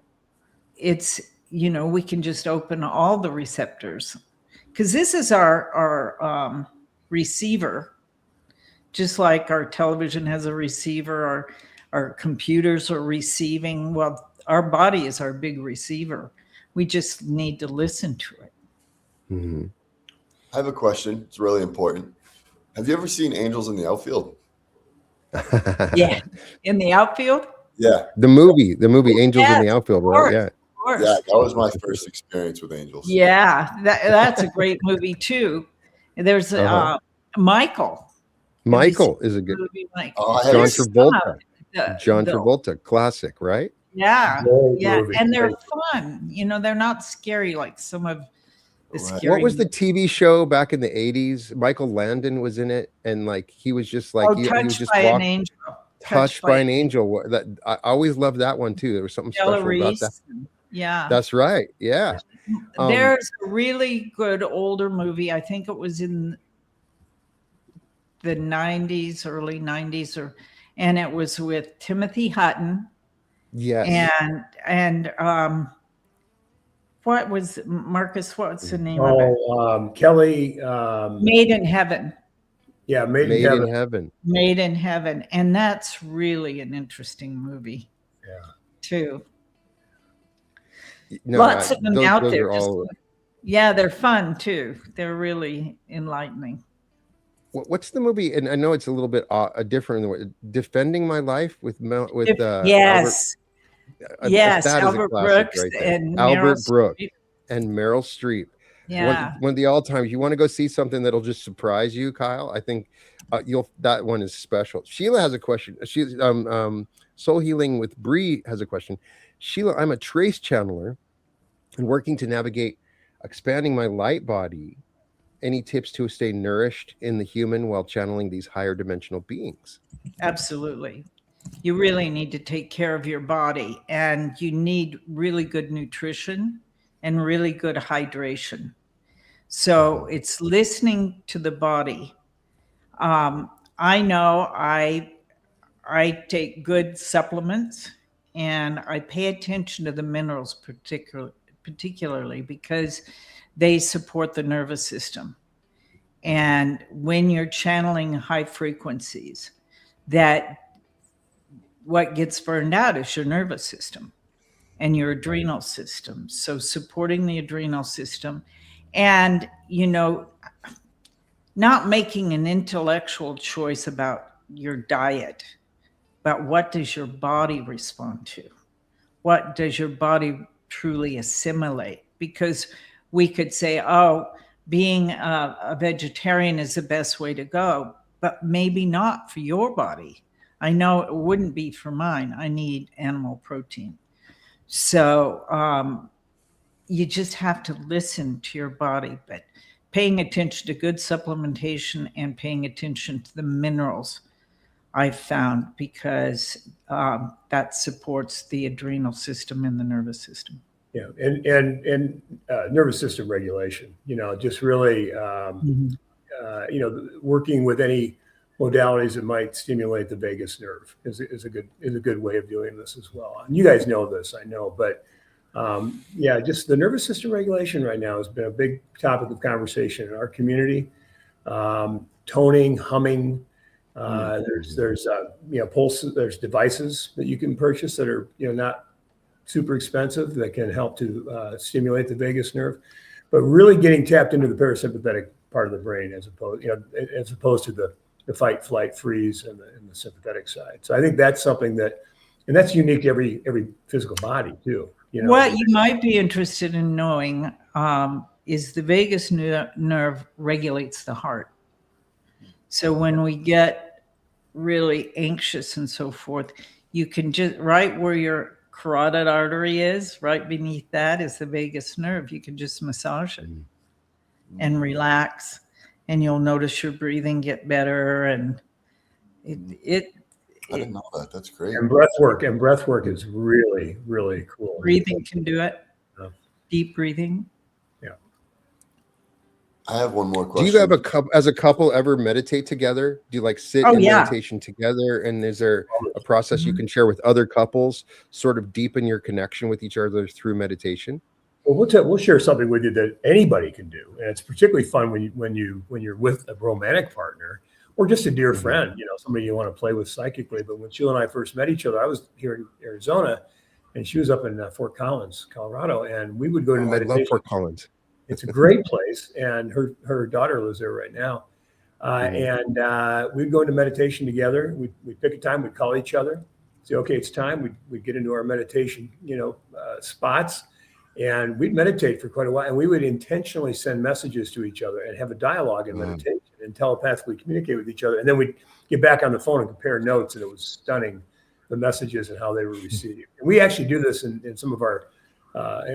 it's, we can just open all the receptors, because this is our receiver. Just like our television has a receiver, our computers are receiving. Well, our body is our big receiver. We just need to listen to it. Mm-hmm. I have a question. It's really important. Have you ever seen Angels in the Outfield? Yeah. In the outfield? Yeah. The movie Angels in the Outfield, right? Yeah. Of course. Yeah, that was my first experience with Angels. Yeah, that's a great movie too. There's Michael. Michael is a good movie. John Travolta. John Travolta, classic, right? Yeah, yeah, movie. and they're fun. You know, they're not scary like some of the scary. What was the TV show back in the 80s? Michael Landon was in it, and like he was just like he was just an Angel. Touched by an Angel. That I always loved that one too. There was something special about that. Yeah, that's right. Yeah, there's a really good older movie. I think it was in the 90s, early 90s, and it was with Timothy Hutton. Yes, and what was Marcus? What's the name of it? Kelly. Made in Heaven. Yeah, Made in Heaven. Made in Heaven, and that's really an interesting movie. Yeah, too. No, lots of them out there. Yeah, they're fun too. They're really enlightening. What's the movie? And I know it's a little bit different. Defending My Life with yes, yes, Albert Brooks right and Albert Meryl Brooks Streep. and Meryl Streep. Yeah, one of the all-time. You want to go see something that'll just surprise you, Kyle? I think that one is special. Sheila has a question. She's Soul Healing with Bree has a question. Sheila, I'm a trace channeler and working to navigate expanding my light body. Any tips to stay nourished in the human while channeling these higher dimensional beings? Absolutely. You really need to take care of your body, and you need really good nutrition and really good hydration. So it's listening to the body. I know I take good supplements, and I pay attention to the minerals particularly because they support the nervous system. And when you're channeling high frequencies, that what gets burned out is your nervous system and your adrenal system. So supporting the adrenal system and, not making an intellectual choice about your diet, but what does your body respond to? What does your body truly assimilate? Because we could say, being a vegetarian is the best way to go, but maybe not for your body. I know it wouldn't be for mine. I need animal protein. So you just have to listen to your body, but paying attention to good supplementation and paying attention to the minerals I've found, because that supports the adrenal system and the nervous system. Yeah, and nervous system regulation. Just really, working with any modalities that might stimulate the vagus nerve is a good way of doing this as well. And you guys know this, I know, but just the nervous system regulation right now has been a big topic of conversation in our community. Toning, humming. There's pulse. There's devices that you can purchase that are not super expensive that can help to stimulate the vagus nerve, but really getting tapped into the parasympathetic part of the brain as opposed to the fight, flight, freeze and the sympathetic side. So I think that's something and that's unique to every physical body too. What you might be interested in knowing is the vagus nerve regulates the heart. So when we get really anxious and so forth, you can just, right where your carotid artery is, right beneath that is the vagus nerve. You can just massage it and relax, and you'll notice your breathing get better. And I didn't know that. That's great. And breath work is really, really cool. Breathing can do it. Deep breathing. Yeah. I have one more question. Do you have as a couple ever meditate together? Do you sit in meditation together? And is there a process you can share with other couples, sort of deepen your connection with each other through meditation? Well, we'll share something with you that anybody can do, and it's particularly fun when you're with a romantic partner or just a dear friend, somebody you want to play with psychically. But when Sheila and I first met each other, I was here in Arizona, and she was up in Fort Collins, Colorado, and we would go to meditation. I love Fort Collins. It's a great place, and her daughter lives there right now. And we'd go into meditation together. We'd pick a time. We'd call each other, say, "Okay, it's time." We'd get into our meditation, spots. And we'd meditate for quite a while, and we would intentionally send messages to each other and have a dialogue in meditation and telepathically communicate with each other. And then we'd get back on the phone and compare notes, and it was stunning, the messages and how they were received. And we actually do this in some of our,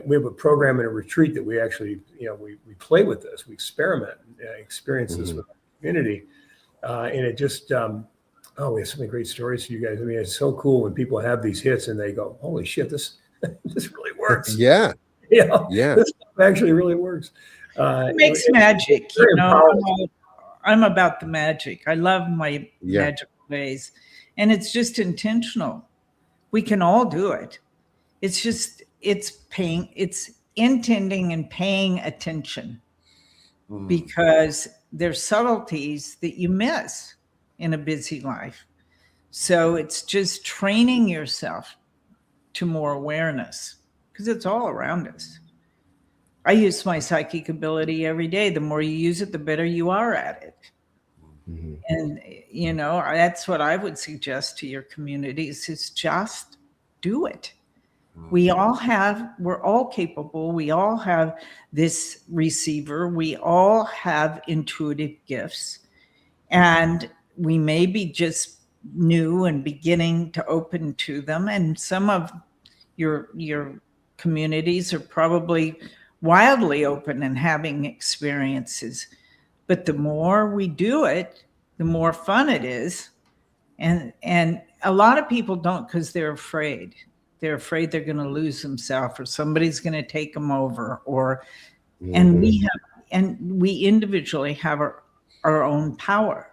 we have a program and a retreat that we actually, we play with this, we experiment, experience this with our community. And it just, we have so many great stories for you guys. I mean, it's so cool when people have these hits and they go, holy shit, this really works. Yeah. This actually really works. It makes magic. I'm about the magic. I love my magic ways, and it's just intentional. We can all do it. It's just, it's intending and paying attention, because there's subtleties that you miss in a busy life. So it's just training yourself to more awareness, because it's all around us. I use my psychic ability every day. The more you use it, the better you are at it. And, that's what I would suggest to your communities, is just do it. We're all capable. We all have this receiver. We all have intuitive gifts, and we may be just new and beginning to open to them. And some of your communities are probably wildly open and having experiences. But the more we do it, the more fun it is. And a lot of people don't, because they're afraid. They're afraid they're going to lose themselves, or somebody's going to take them over, and we individually have our own power.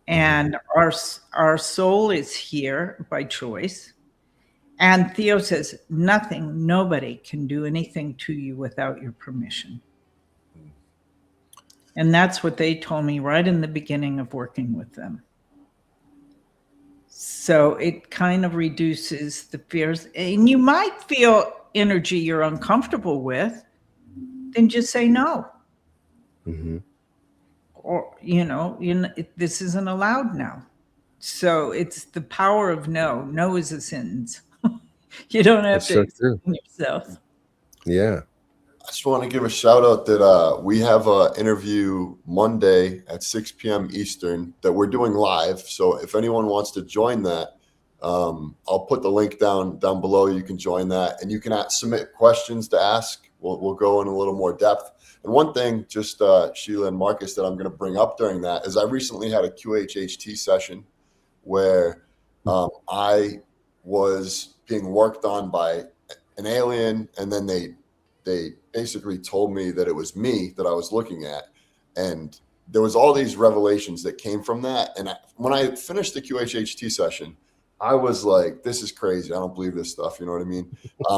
And our soul is here by choice. And Theo says, nobody can do anything to you without your permission. And that's what they told me right in the beginning of working with them. So it kind of reduces the fears. And you might feel energy you're uncomfortable with, then just say no. Or, this isn't allowed now. So it's the power of no. No is a sentence. You don't have to explain yourself. Yeah. I just want to give a shout out that we have an interview Monday at 6 p.m. Eastern that we're doing live. So if anyone wants to join that, I'll put the link down below. You can join that, and you can submit questions to ask. We'll go in a little more depth. And one thing, just Sheila and Marcus, that I'm going to bring up during that is I recently had a QHHT session where I was being worked on by an alien, and then they basically told me that it was me that I was looking at. And there was all these revelations that came from that. And when I finished the QHHT session, I was like, this is crazy. I don't believe this stuff. You know what I mean?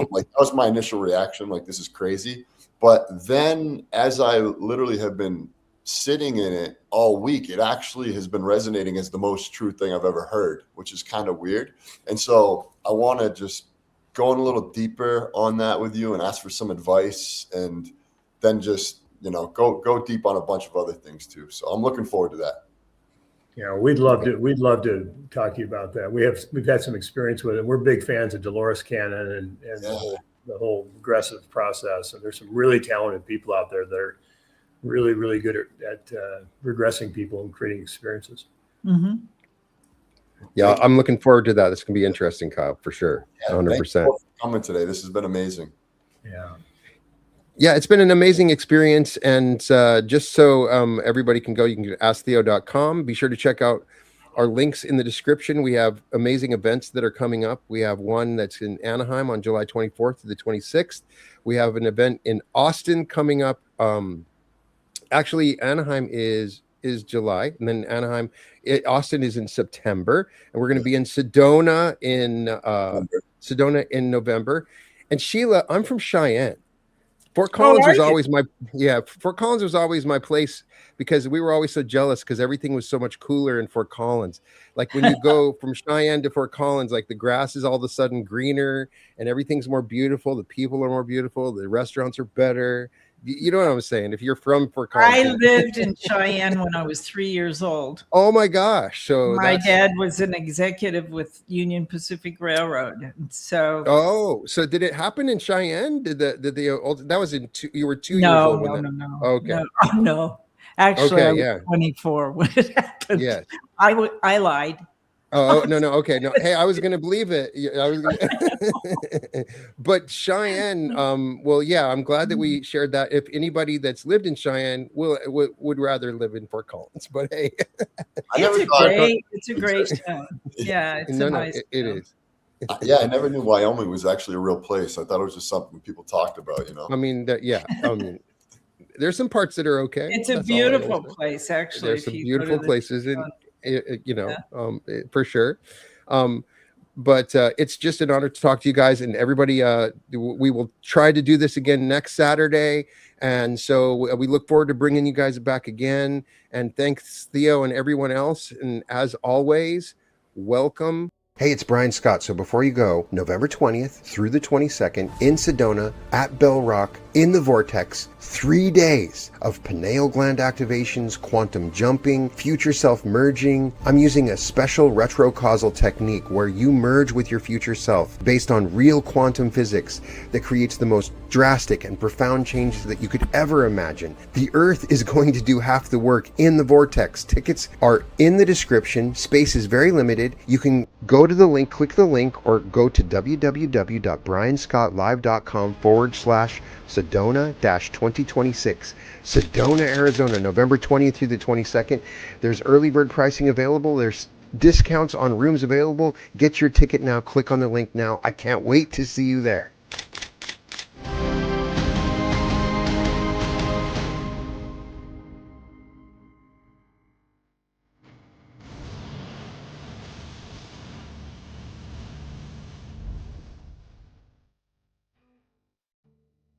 Like, that was my initial reaction. Like, this is crazy. But then as I literally have been sitting in it all week, it actually has been resonating as the most true thing I've ever heard, which is kind of weird. And so I want to just go in a little deeper on that with you and ask for some advice, and then just, go deep on a bunch of other things too. So I'm looking forward to that. Yeah, we'd love to talk to you about that. We've had some experience with it. We're big fans of Dolores Cannon and the whole aggressive process. And there's some really talented people out there that are really, really good at regressing people and creating experiences. Yeah, I'm looking forward to that. This can be interesting, Kyle, for sure. 100%. Thank you for coming today. This has been amazing. Yeah, it's been an amazing experience. And just so everybody can go, you can go to asktheo.com. Be sure to check out our links in the description. We have amazing events that are coming up. We have one that's in Anaheim on July 24th to the 26th. We have an event in Austin coming up. Actually, Anaheim is July, and then Austin is in September, and we're going to be in Sedona in November. And Sheila, I'm from Cheyenne. Fort Collins was always Fort Collins was always my place, because we were always so jealous because everything was so much cooler in Fort Collins. Like, when you go from Cheyenne to Fort Collins, like, the grass is all of a sudden greener and everything's more beautiful. The people are more beautiful. The restaurants are better. You know what I'm saying? If you're from Fort I Collins. lived in Cheyenne when I was 3 years old. Oh my gosh. So my dad was an executive with Union Pacific Railroad. So so did it happen in Cheyenne? Did that was in you were 2 years old when no. Okay. No. Actually, okay, I was 24 when it happened. Yes. I lied. No. Okay, no. Hey, I was gonna believe it. I was gonna... But Cheyenne, well, yeah, I'm glad that we shared that. If anybody that's lived in Cheyenne would rather live in Fort Collins, but hey, it's a great town. Yeah, it's a nice it is. Yeah, I never knew Wyoming was actually a real place. I thought it was just something people talked about, I mean, there's some parts that are okay. It's a beautiful place, actually. There's some beautiful places in, for sure. But it's just an honor to talk to you guys and everybody. We will try to do this again next Saturday. And so we look forward to bringing you guys back again. And thanks, Theo, and everyone else. And as always, welcome. Hey, it's Brian Scott. So before you go, November 20th through the 22nd in Sedona at Bell Rock in the Vortex, 3 days of pineal gland activations, quantum jumping, future self merging. I'm using a special retrocausal technique where you merge with your future self based on real quantum physics that creates the most drastic and profound changes that you could ever imagine. The Earth is going to do half the work in the Vortex. Tickets are in the description. Space is very limited. You can go to the link, click the link, or go to www.brianscottlive.com/Sedona-2026. Sedona, Arizona, November 20th through the 22nd. There's early bird pricing available. There's discounts on rooms available. Get your ticket now. Click on the link now. I can't wait to see you there.